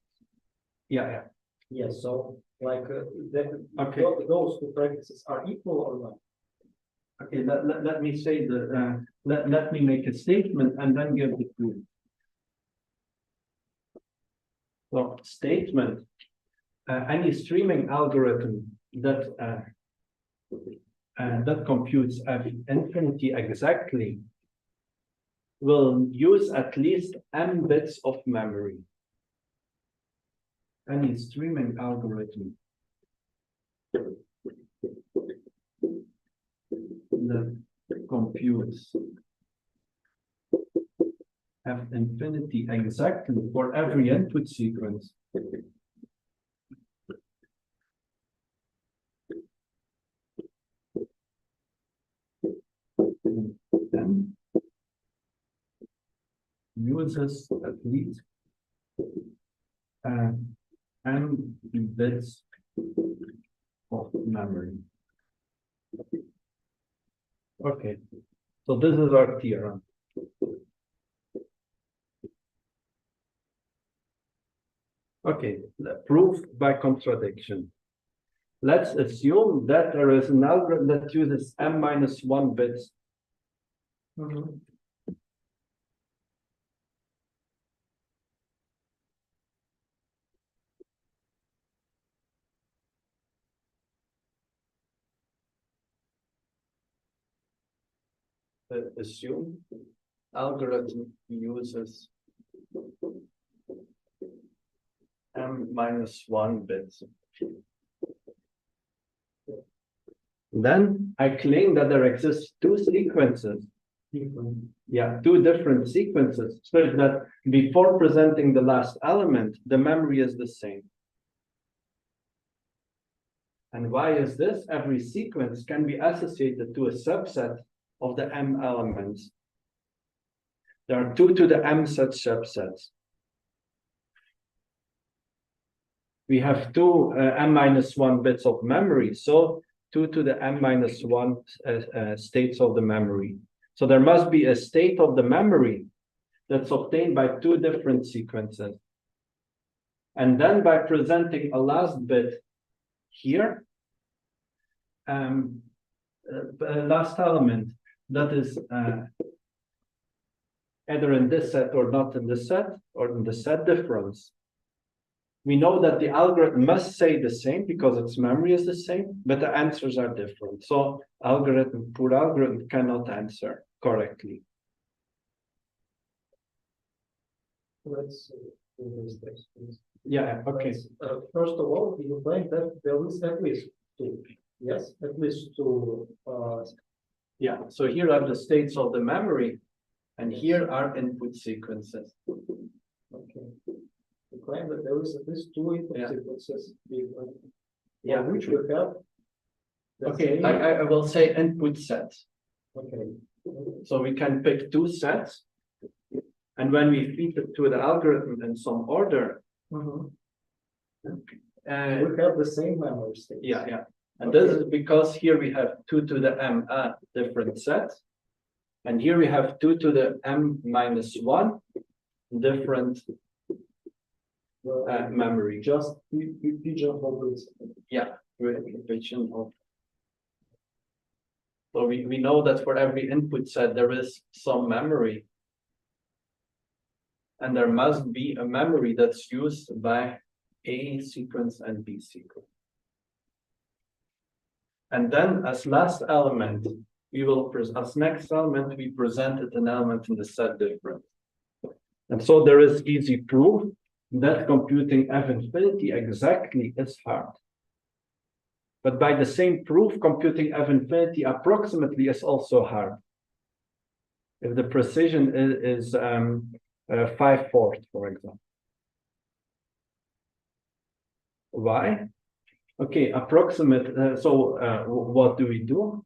Yeah. Yes, so like Okay. those two practices are equal or not? Okay, let me say let me make a statement and then give the proof. So statement, any streaming algorithm that that computes F infinity exactly will use at least m bits of memory. Any streaming algorithm that computes F infinity exactly for every input sequence then uses at least m bits of memory. Okay, so this is our theorem. Okay, proof by contradiction. Let's assume that there is an algorithm that uses m-1 bits. Assume algorithm uses m-1 bits. Then I claim that there exist two sequences. Yeah, two different sequences, so that before presenting the last element, the memory is the same. And why is this? Every sequence can be associated to a subset of the m elements. There are 2 to the m such subsets. We have two m-1 bits of memory, so 2 to the m-1 states of the memory. So there must be a state of the memory that's obtained by two different sequences. And then by presenting a last bit here, last element that is either in this set or not in this set, or in the set difference. We know that the algorithm must say the same because its memory is the same, but the answers are different. So poor algorithm cannot answer correctly. Let's do this next, please. Yeah, okay. First of all, you claim that there is at least two. Yes, at least two. Yeah, so here are the states of the memory, and here are input sequences. Okay. You claim that there is at least two input sequences. Yeah, which we have. Okay, I will say input sets. Okay. So we can pick two sets, and when we feed it to the algorithm in some order, we have the same memory states. Yeah. And this is because here we have 2 to the m different sets, and here we have 2 to the m-1 different memory. Just pigeonhole it. Yeah, pigeonhole. So we know that for every input set there is some memory, and there must be a memory that's used by A sequence and B sequence. And then as last element, we will as next element, we presented an element in the set difference. And so there is easy proof that computing F infinity exactly is hard. But by the same proof, computing F infinity approximately is also hard. If the precision is 5/4, for example. Why? Okay, approximate. What do we do?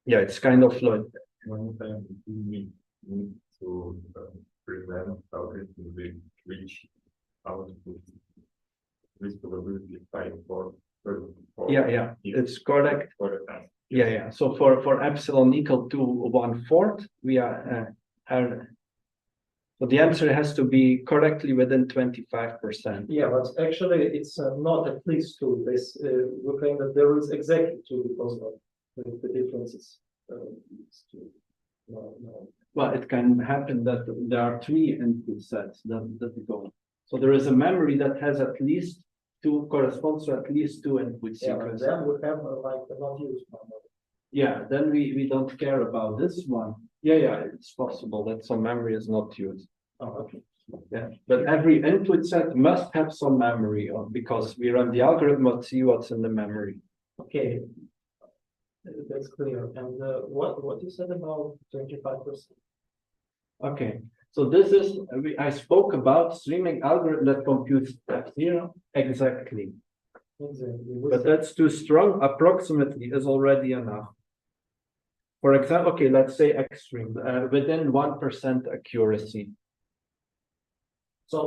Yeah, it's kind of like One time we need to prevent algorithm will reach output with probability 5 for Yeah, it's correct. for the task. Yeah. So for epsilon equal to 1/4, we are so the answer has to be correctly within 25%. Yeah, but actually it's not at least two. This we claim that there is exactly two because of the differences. It's two. No. Well, it can happen that there are three input sets that go. So there is a memory that has at least two, corresponds to at least two input Yeah, but sequences. then we have like a not used memory. Yeah, then we don't care about this one. Yeah, it's possible that some memory is not used. Oh, okay. Yeah, but every input set must have some memory because we run the algorithm to see what's in the memory. Okay. That's clear. And what you said about 25%? Okay, so this is, I spoke about streaming algorithm that computes F0 exactly. Exactly. But that's too strong. Approximately is already enough. For example, okay, let's say extreme, within 1% accuracy. So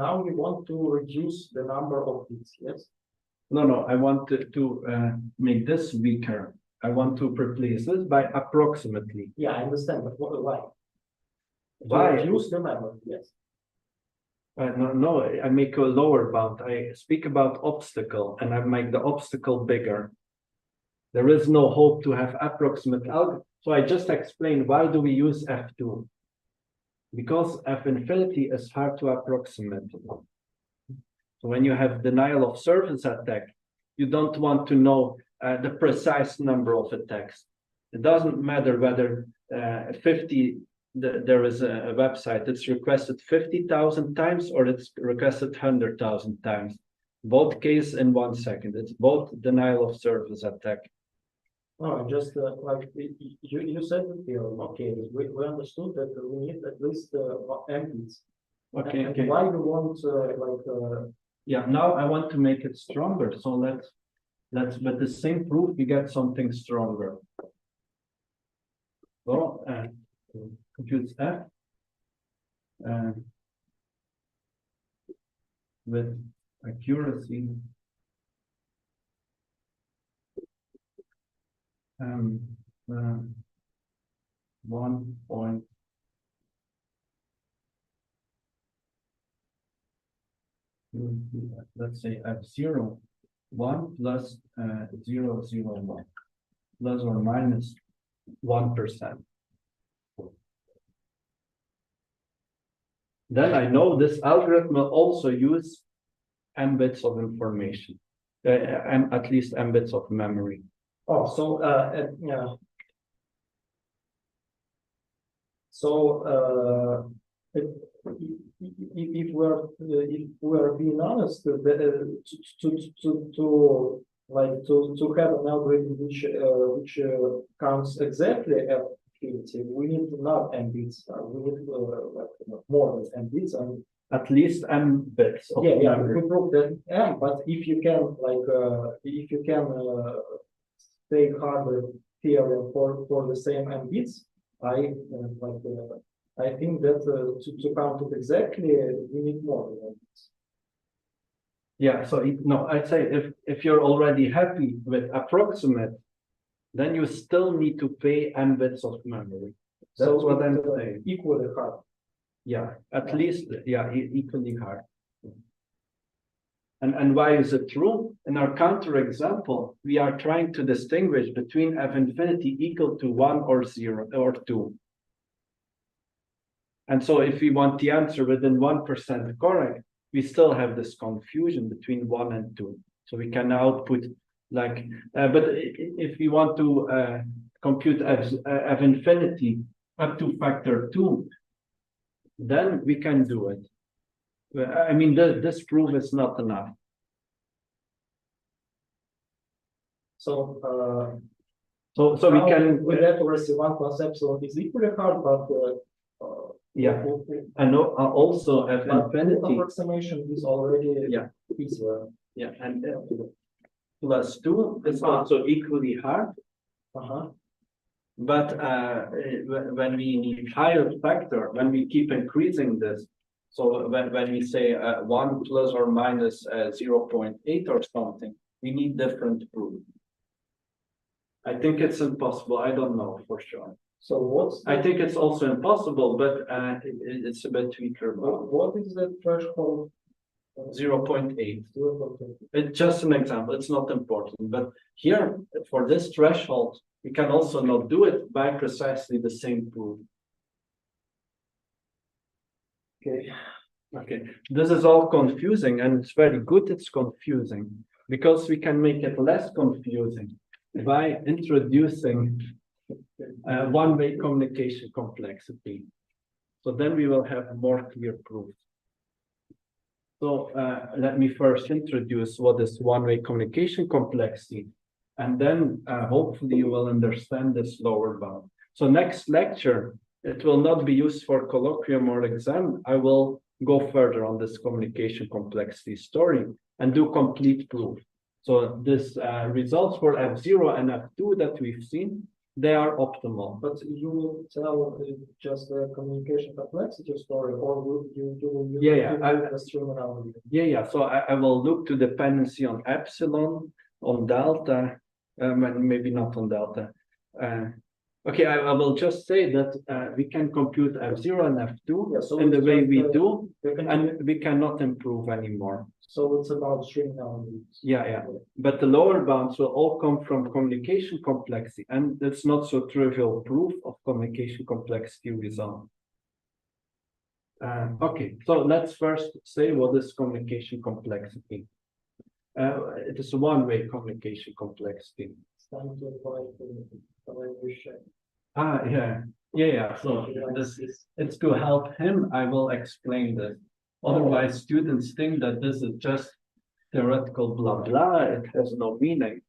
now we want to reduce the number of bits, yes? No, I want to make this weaker. I want to replace this by approximately. Yeah, I understand, but why? Why? To reduce the memory, yes. No, I make a lower bound. I speak about obstacle and I make the obstacle bigger. There is no hope to have approximate algorithm. So I just explained why do we use F2? Because F infinity is hard to approximate. So when you have denial of service attack, you don't want to know the precise number of attacks. It doesn't matter whether there is a website that's requested 50,000 times or it's requested 100,000 times. Both case in 1 second. It's both denial of service attack. No, just like you said it here, okay, we understood that we need at least m bits. Okay. And why you want Yeah, now I want to make it stronger. So let's with the same proof we get something stronger. So compute F with accuracy 1 let's say F0 1 plus 0.001 plus or minus 1%. Then I know this algorithm will also use m bits of information, at least m bits of memory. oh, so yeah. So if we're being honest, to have an algorithm which counts exactly at infinity, we need not m bits. We need more than m bits and at least m bits of memory. we prove that m. But if you can take hardware theorem for the same m bits, I think that to count it exactly, we need more than bits. Yeah, so no, I'd say if you're already happy with approximate, then you still need to pay m bits of memory. That's what I'm saying. Equally hard. Yeah, at least, yeah, equally hard. And why is it true? In our counterexample, we are trying to distinguish between f infinity equal to 1 or 0 or 2. And so if we want the answer within 1% correct, we still have this confusion between 1 and 2. So we can output like, but if we want to compute f infinity up to factor 2, then we can do it. I mean, this proof is not enough. So we can with that already one concept, so it's equally hard, but yeah, and also f infinity approximation is already easier. Yeah, and plus 2 is also equally hard. But when we higher factor, when we keep increasing this, so when we say 1 plus or minus 0.8 or something, we need different proof. I think it's impossible. I don't know for sure. So what's I think it's also impossible, but it's a bit weaker. what is the threshold? 0.8. 0.8. It's just an example. It's not important. But here, for this threshold, we can also not do it by precisely the same proof. Okay. Okay, this is all confusing, and it's very good it's confusing, because we can make it less confusing by introducing one-way communication complexity. So then we will have more clear proof. So let me first introduce what is one-way communication complexity, and then hopefully you will understand this lower bound. So next lecture, it will not be used for colloquium or exam. I will go further on this communication complexity story and do complete proof. So this results for F0 and F2 that we've seen, they are optimal. But you will tell just the communication complexity story, or will you will use the stream analogy? Yeah. So I will look to dependency on epsilon, on delta, and maybe not on delta. Okay, I will just say that we can compute F0 and F2 so in the it's way just, we do, and and we cannot improve anymore. so it's about stream analogy. Yeah. But the lower bounds will all come from communication complexity, and it's not so trivial proof of communication complexity result. Okay, so let's first say what is communication complexity. It is a one-way communication complexity. It's time to avoid the language. Yeah. So this it's to help him. I will explain this. Otherwise, students think that this is just theoretical blah blah. It has no meaning.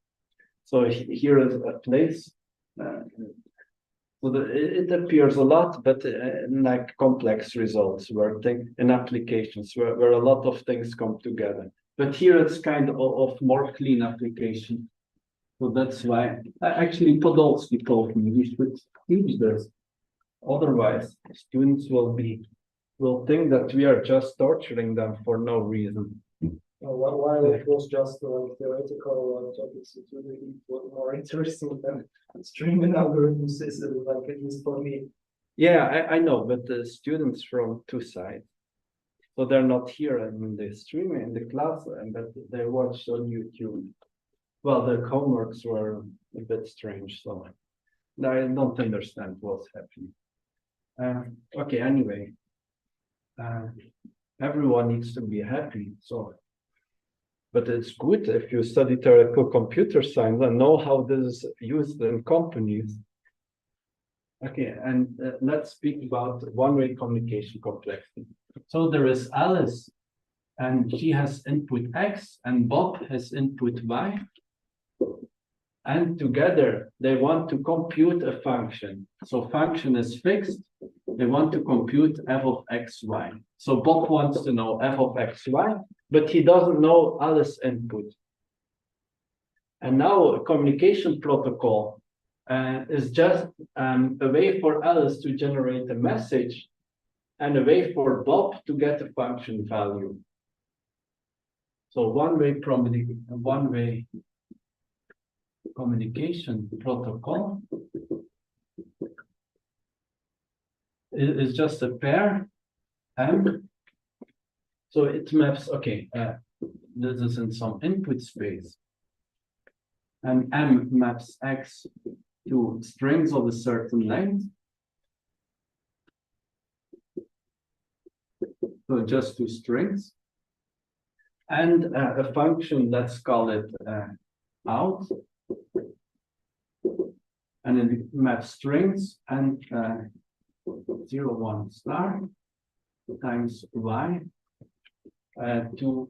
So here is a place. So it appears a lot, but like complex results where in applications where a lot of things come together. But here it's kind of more clean application. So that's why actually Podolsky told me we should teach this. Otherwise, students will think that we are just torturing them for no reason. While it was just like theoretical topics, it was more interesting than streaming algorithms, is like at least for me. Yeah, I know, but the students from two sides. So they're not here in the stream in the class, but they watch on YouTube. Well, the homeworks were a bit strange, so I don't understand what's happening. Okay, anyway, everyone needs to be happy. So, but it's good if you study theoretical computer science and know how this is used in companies. Okay, and let's speak about one-way communication complexity. So there is Alice, and she has input X, and Bob has input Y. And together they want to compute a function. So function is fixed. They want to compute f of x, y. So Bob wants to know f of x, y, but he doesn't know Alice's input. And now a communication protocol is just a way for Alice to generate a message and a way for Bob to get a function value. So one-way communication protocol is just a pair M. So it maps, okay, this is in some input space. And M maps X to strings of a certain length. So just two strings. And a function, let's call it out. And it maps strings and 0, 1 star times y to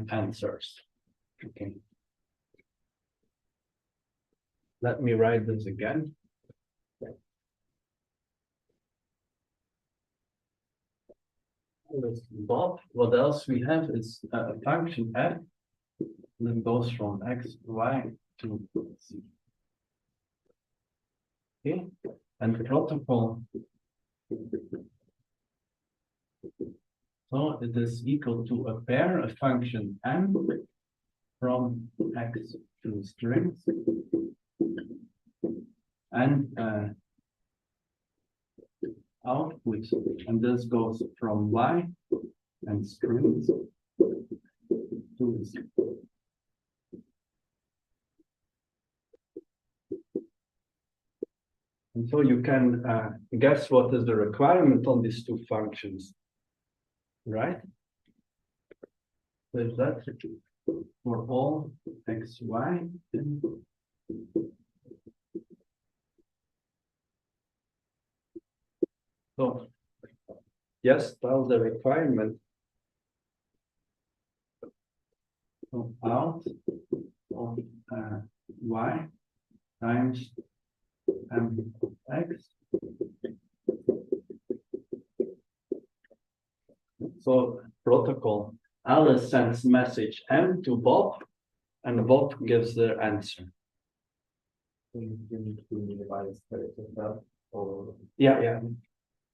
answers. Okay. Let me write this again. Bob, what else we have is a function f that goes from x, y to z. Okay, and the protocol. So it is equal to a pair, a function m from x to strings. And output, and this goes from y and strings to z. And so you can guess what is the requirement on these two functions, right? So is that for all x, y? So yes, that's the requirement. So out of y times mx. So protocol, Alice sends message M to Bob, and Bob gives the answer. You need to revise that or Yeah.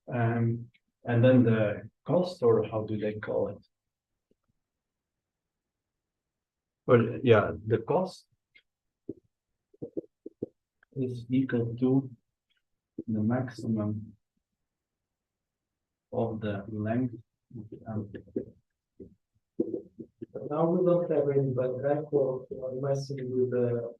And then the cost, or how do they call it? Well, yeah, the cost is equal to the maximum of the length. Now we don't have any background for messing with the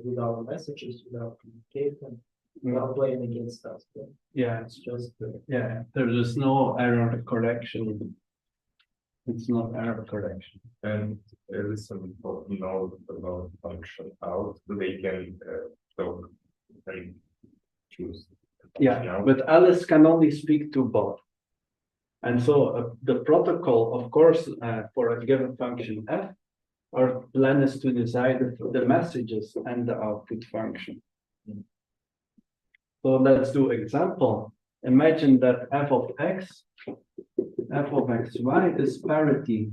with our messages, with our communication, without playing against us. Yeah, It's just yeah, there is no error correction. It's not error correction. and listen note about function out. They can talk and choose. Yeah, but Alice can only speak to Bob. And so the protocol, of course, for a given function f, our plan is to decide the messages and the output function. So let's do example. Imagine that f of xy is parity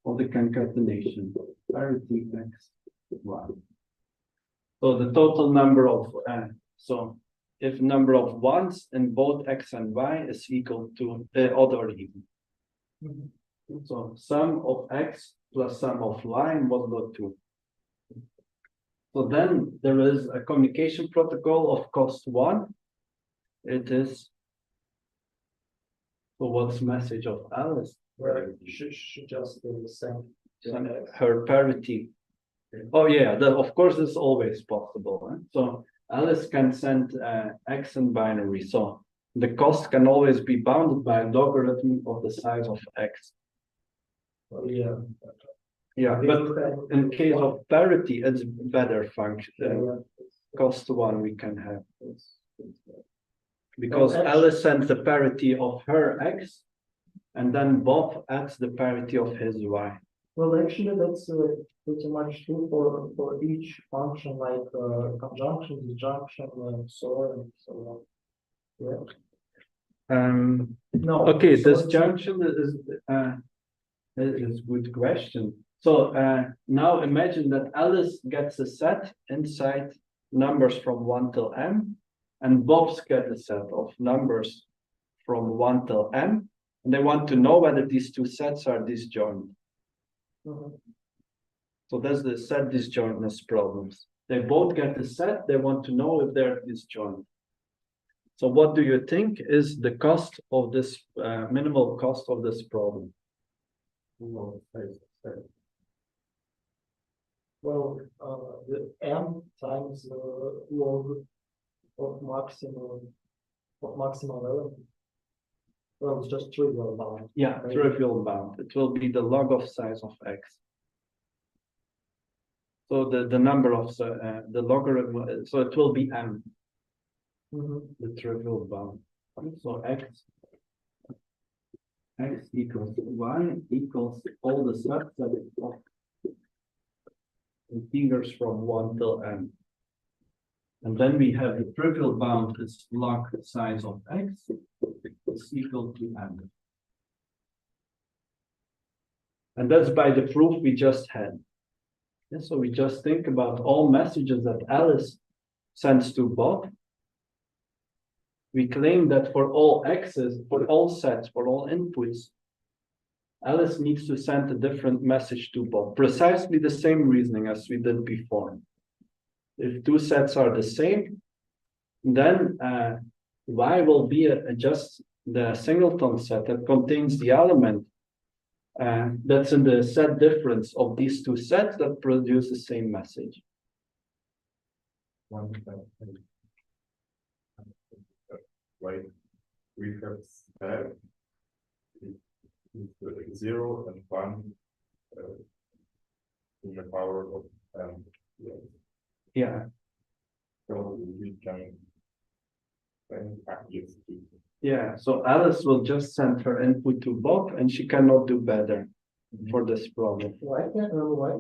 of the concatenation, parity x, y. So the total number of, so if number of ones in both x and y is equal to odd or even. So sum of x plus sum of y modulo 2. So then there is a communication protocol of cost 1. It is, so what's message of Alice? where should just do the same. Her parity. Oh yeah, that of course is always possible. So Alice can send x in binary. So the cost can always be bounded by a logarithm of the size of x. Yeah. Yeah, but in case of parity, it's better function. Cost 1 we can have. Because Alice sends the parity of her x, and then Bob adds the parity of his y. Well, actually, that's pretty much true for each function, like conjunction, disjunction, and so on and so on. Yeah. No. Okay, so disjunction is good question. So now imagine that Alice gets a set inside numbers from 1 till m, and Bob's get a set of numbers from 1 till m, and they want to know whether these two sets are disjoint. So that's the set disjointness problems. They both get a set, they want to know if they're disjoint. So what do you think is the cost of this, minimal cost of this problem? Well, the m times the log of maximal element. Well, it's just trivial bound. Yeah, right? trivial bound. It will be the log of size of x. So the number of the logarithm, so it will be m, the trivial bound. So x equals y equals all the subsets of integers from 1 till m. And then we have the trivial bound is log size of x is equal to m. And that's by the proof we just had. And so we just think about all messages that Alice sends to Bob. We claim that for all x's, for all sets, for all inputs, Alice needs to send a different message to Bob. Precisely the same reasoning as we did before. If two sets are the same, then Y will be just the singleton set that contains the element that's in the set difference of these two sets that produce the same message. Like we have said, 0 and 1 in the power of n. Yeah. So we can package it. Yeah, so Alice will just send her input to Bob and she cannot do better for this problem. Why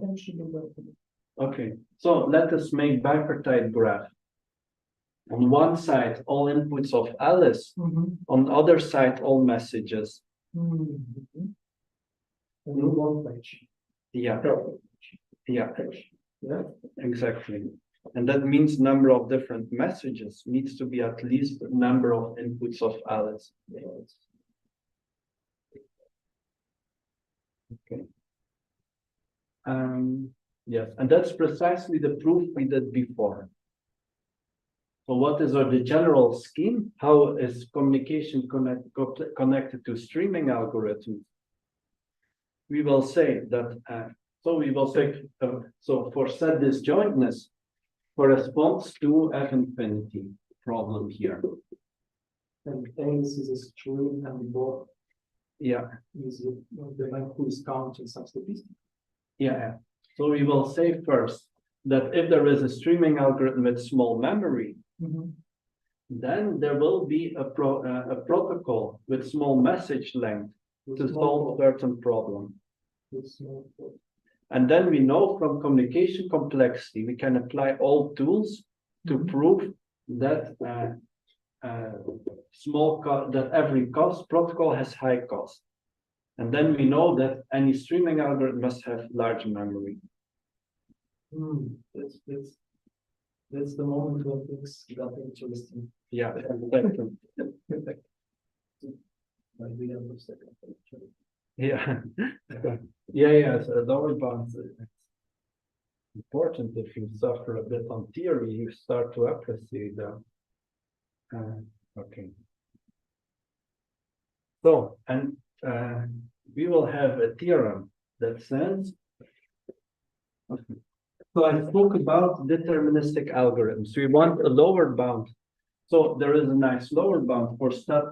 can't she do that? Okay, so let us make bipartite graph. On one side, all inputs of Alice, on the other side, all messages. And you want page. Yeah, yeah, Yeah. exactly. And that means number of different messages needs to be at least the number of inputs of Alice. Okay. Yes, and that's precisely the proof we did before. So what is the general scheme? How is communication connected to streaming algorithms? We will say that, so we will say, so for set disjointness corresponds to F infinity problem here. And Alice is a string and Bob Yeah, is the one who is counting some statistics. yeah. So we will say first that if there is a streaming algorithm with small memory, then there will be a protocol with small message length to solve certain problem. And then we know from communication complexity, we can apply all tools to prove that that every protocol has high cost. And then we know that any streaming algorithm must have large memory. That's the moment when things got interesting. Yeah, exactly. Yeah, yeah. So lower bounds. It's important if you suffer a bit on theory, you start to appreciate them. Okay. So, and we will have a theorem that says. Okay. So I spoke about deterministic algorithms. We want a lower bound. So there is a nice lower bound for stat.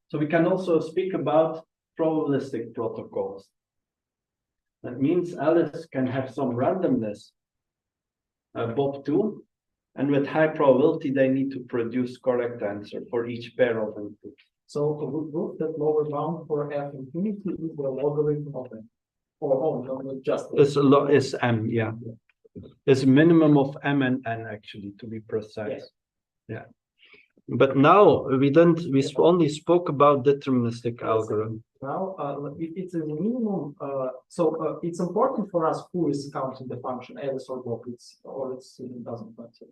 So we can also speak about probabilistic protocols. That means Alice can have some randomness, Bob too, and with high probability they need to produce correct answer for each pair of inputs. So we prove that lower bound for F infinity is the logarithm of M. Or no, just It's M, yeah. It's a minimum of M and N actually, to be precise. Yeah. But now we only spoke about deterministic algorithm. Now it's a minimum. So it's important for us who is counting the function Alice or Bob. It doesn't matter.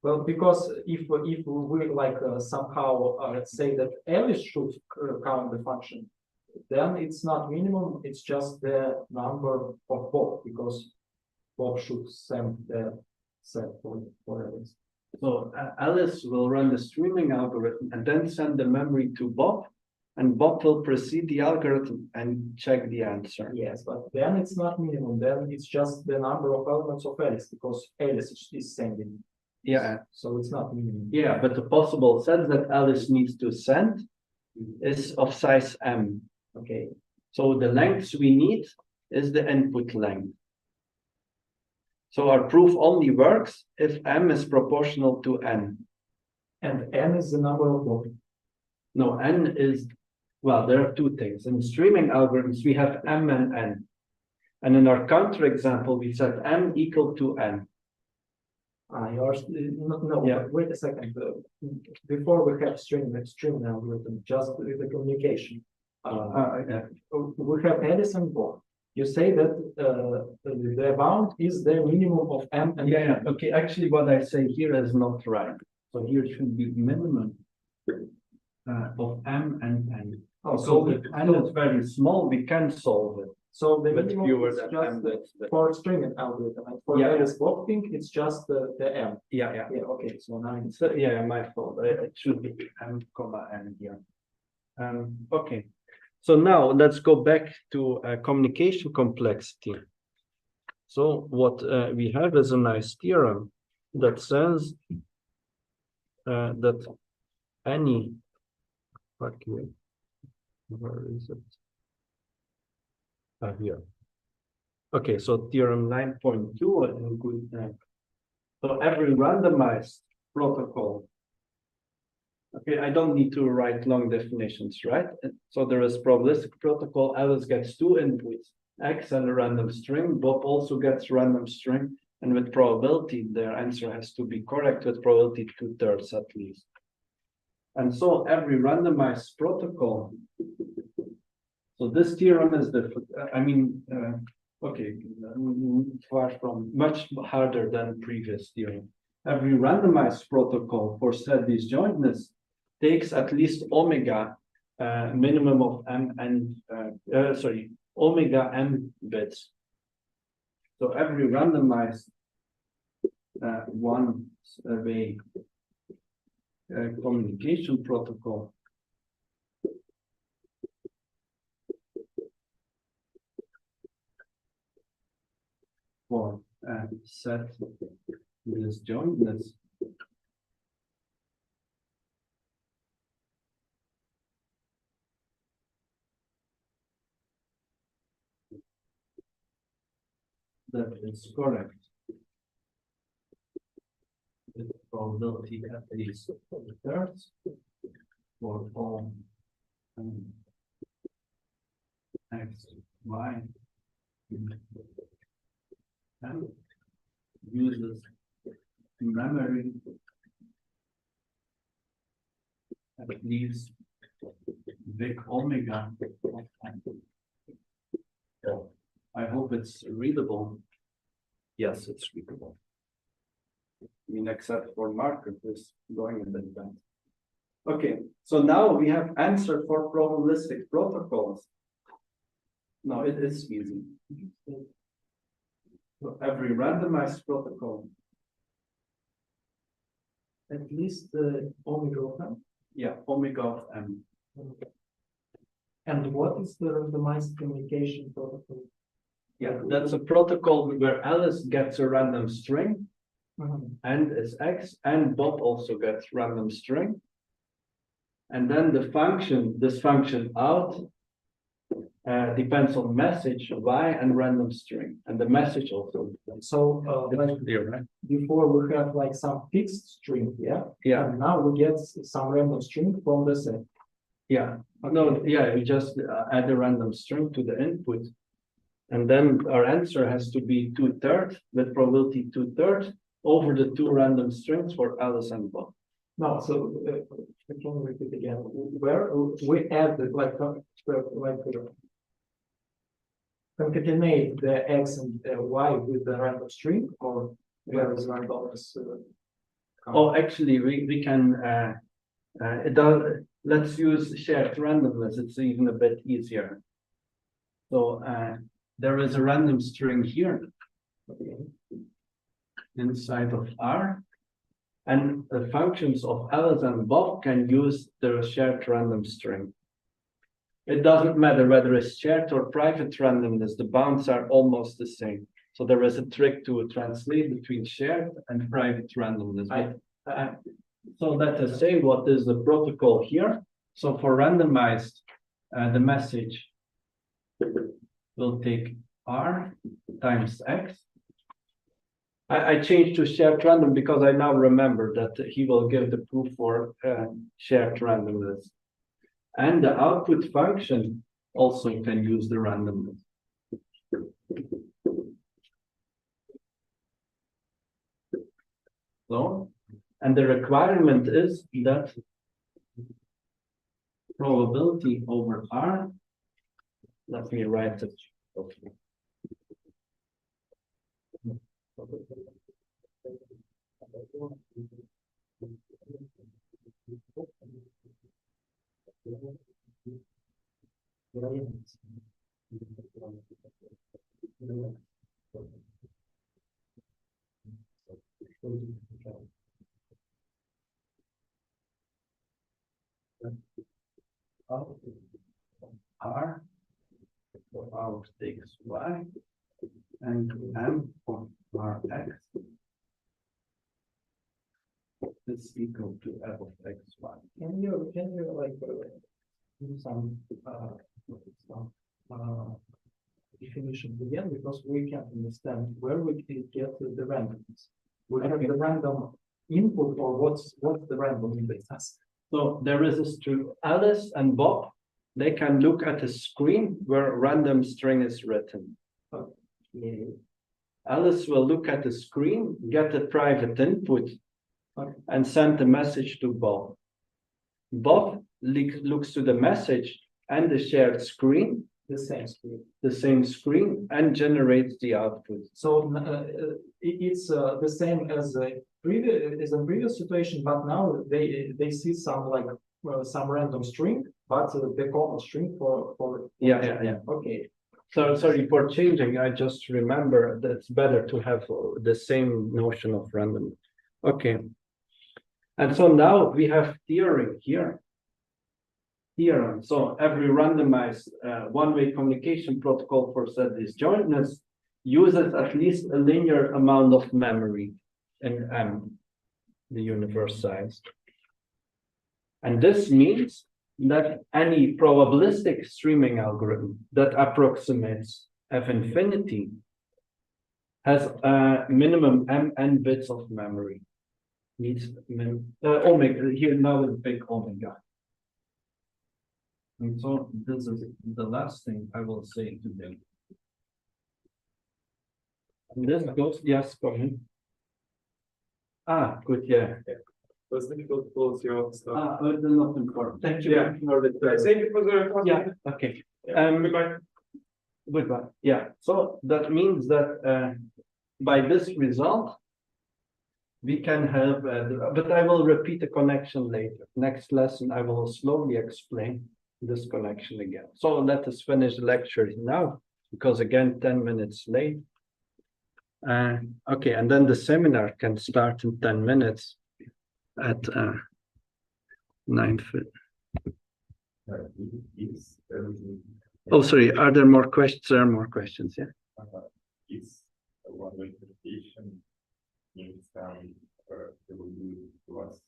Well, because if we like somehow say that Alice should count the function, then it's not minimum. It's just the number of Bob, because Bob should send the set for Alice. So Alice will run the streaming algorithm and then send the memory to Bob, and Bob will proceed the algorithm and check the answer. Yes, but then it's not minimum. Then it's just the number of elements of Alice, because Alice is sending. Yeah. So it's not minimum. Yeah, but the possible set that Alice needs to send is of size M. Okay. So the lengths we need is the input length. So our proof only works if M is proportional to N. And N is the number of Bob. No, N is, well, there are two things. In streaming algorithms, we have M and N. And in our counterexample, we set M equal to N. No, Yeah. wait a second. Before we have streaming algorithm, just with the communication. Yeah. We have Alice and Bob. You say that the amount is the minimum of M and Yeah, N. okay, actually what I say here is not right. So here should be minimum of M and N. Oh, So if N is very small, we can solve it. So the But minimum fewer is than just M, that's the. for string algorithm, and for Yeah. various blocking, it's just the M. Yeah, yeah. Yeah, okay, so now it's. So, yeah, my fault. It should be M, comma, N here. Okay. So now let's go back to communication complexity. So what we have is a nice theorem that says that any, where is it? Here. Okay, so theorem 9.2 and good. So every randomized protocol. Okay, I don't need to write long definitions, right? So there is probabilistic protocol. Alice gets 2 inputs, X and a random string. Bob also gets random string, and with probability, their answer has to be correct with probability 2/3 at least. And so every randomized protocol. So this theorem is the, okay, far from much harder than previous theorem. Every randomized protocol for set disjointness takes at least omega minimum of M and omega M bits. So every randomized one-way communication protocol for set disjointness that is correct with probability at least 2/3 for all X, Y, and uses memory at least big omega of N. I hope it's readable. Yes, it's readable. I mean, except for marker, is going a bit bad. Okay, so now we have answer for probabilistic protocols. No, it is easy. So every randomized protocol. At least the omega of M. Yeah, omega of M. And what is the randomized communication protocol? Yeah, that's a protocol where Alice gets a random string and is X, and Bob also gets random string. And then the function, this function out, depends on message Y and random string, and the message also. So, like It's clear, right? before we have like some fixed string, yeah? Yeah, And now we get some random string from the set. yeah. No, yeah, we just add a random string to the input. And then our answer has to be 2/3 with probability 2/3 over the 2 random strings for Alice and Bob. No, so I can repeat again. Where we add concatenate the X and Y with the random string, or where is randomness? Oh, actually, we can it does. Let's use shared randomness. It's even a bit easier. So there is a random string here inside of R, and the functions of Alice and Bob can use the shared random string. It doesn't matter whether it's shared or private randomness, the bounds are almost the same. So there is a trick to translate between shared and private randomness. So let us say what is the protocol here. So for randomized, the message will take R times X. I changed to shared random because I now remember that he will give the proof for shared randomness. And the output function also can use the randomness. So, and the requirement is that probability over R, let me write it Okay. R for our takes Y and M for our X is equal to F of XY. Can you like do some definition again, because we can't understand where we can get the randomness. We have the random input, or what's the random input? So there is a string, Alice and Bob, they can look at a screen where a random string is written. Yeah. Alice will look at the screen, get a private input, and send a message to Bob. Bob looks to the message and the shared screen, The same screen. the same screen, and generates the output. So it's the same as a previous situation, but now they see some like some random string, but the common string for Yeah. Okay. So sorry for changing. I just remember that it's better to have the same notion of random. Okay. And so now we have theorem here. Theorem. So every randomized one-way communication protocol for Z disjointness uses at least a linear amount of memory in M, the universe size. And this means that any probabilistic streaming algorithm that approximates F infinity has a minimum mn bits of memory. Needs omega, here now is big omega. And so this is the last thing I will say today. And this goes, yes, go ahead. Ah, good, yeah. It was difficult to close your stuff. But not important. Thank you. Yeah. Thank you for the. Yeah, okay. Goodbye. Goodbye. Yeah, so that means that by this result, we can have, but I will repeat the connection later. Next lesson, I will slowly explain this connection again. So let us finish the lecture now, because again, 10 minutes late. Okay, and then the seminar can start in 10 minutes at 9:50. Is everything Oh, sorry, are there more questions? There are more questions, yeah. is a one-way communication means they will do to us.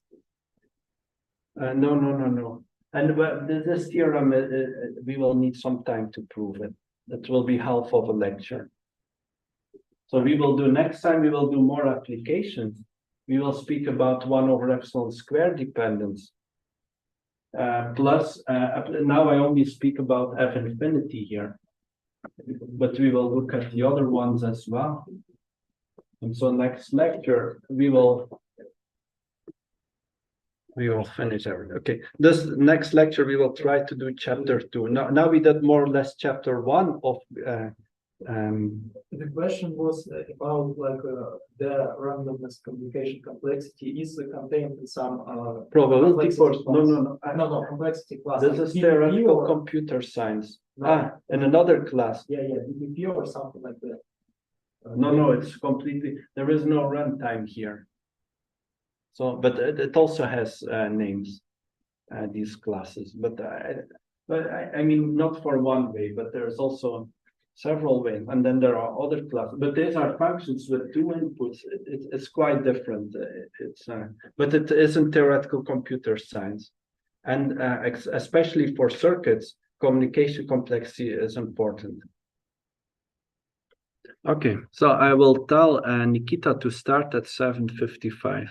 No. And this theorem, we will need some time to prove it. That will be half of a lecture. So we will do next time, we will do more applications. We will speak about 1/epsilon² dependence. Plus, now I only speak about F infinity here. But we will look at the other ones as well. And so next lecture, we will finish everything. Okay, this next lecture, we will try to do chapter 2. Now we did more or less chapter 1 of The question was about like the randomness communication complexity is contained in some probability course. No. no complexity class. This is theoretical computer science. No. In another class. Yeah, DPP or something like that. No, it's completely, there is no runtime here. So, but it also has names, these classes, but I mean, not for one way, but there's also several ways, and then there are other classes, but these are functions with 2 inputs. It's quite different. But it isn't theoretical computer science, and especially for circuits, communication complexity is important. Okay, so I will tell Nikita to start at 7:55.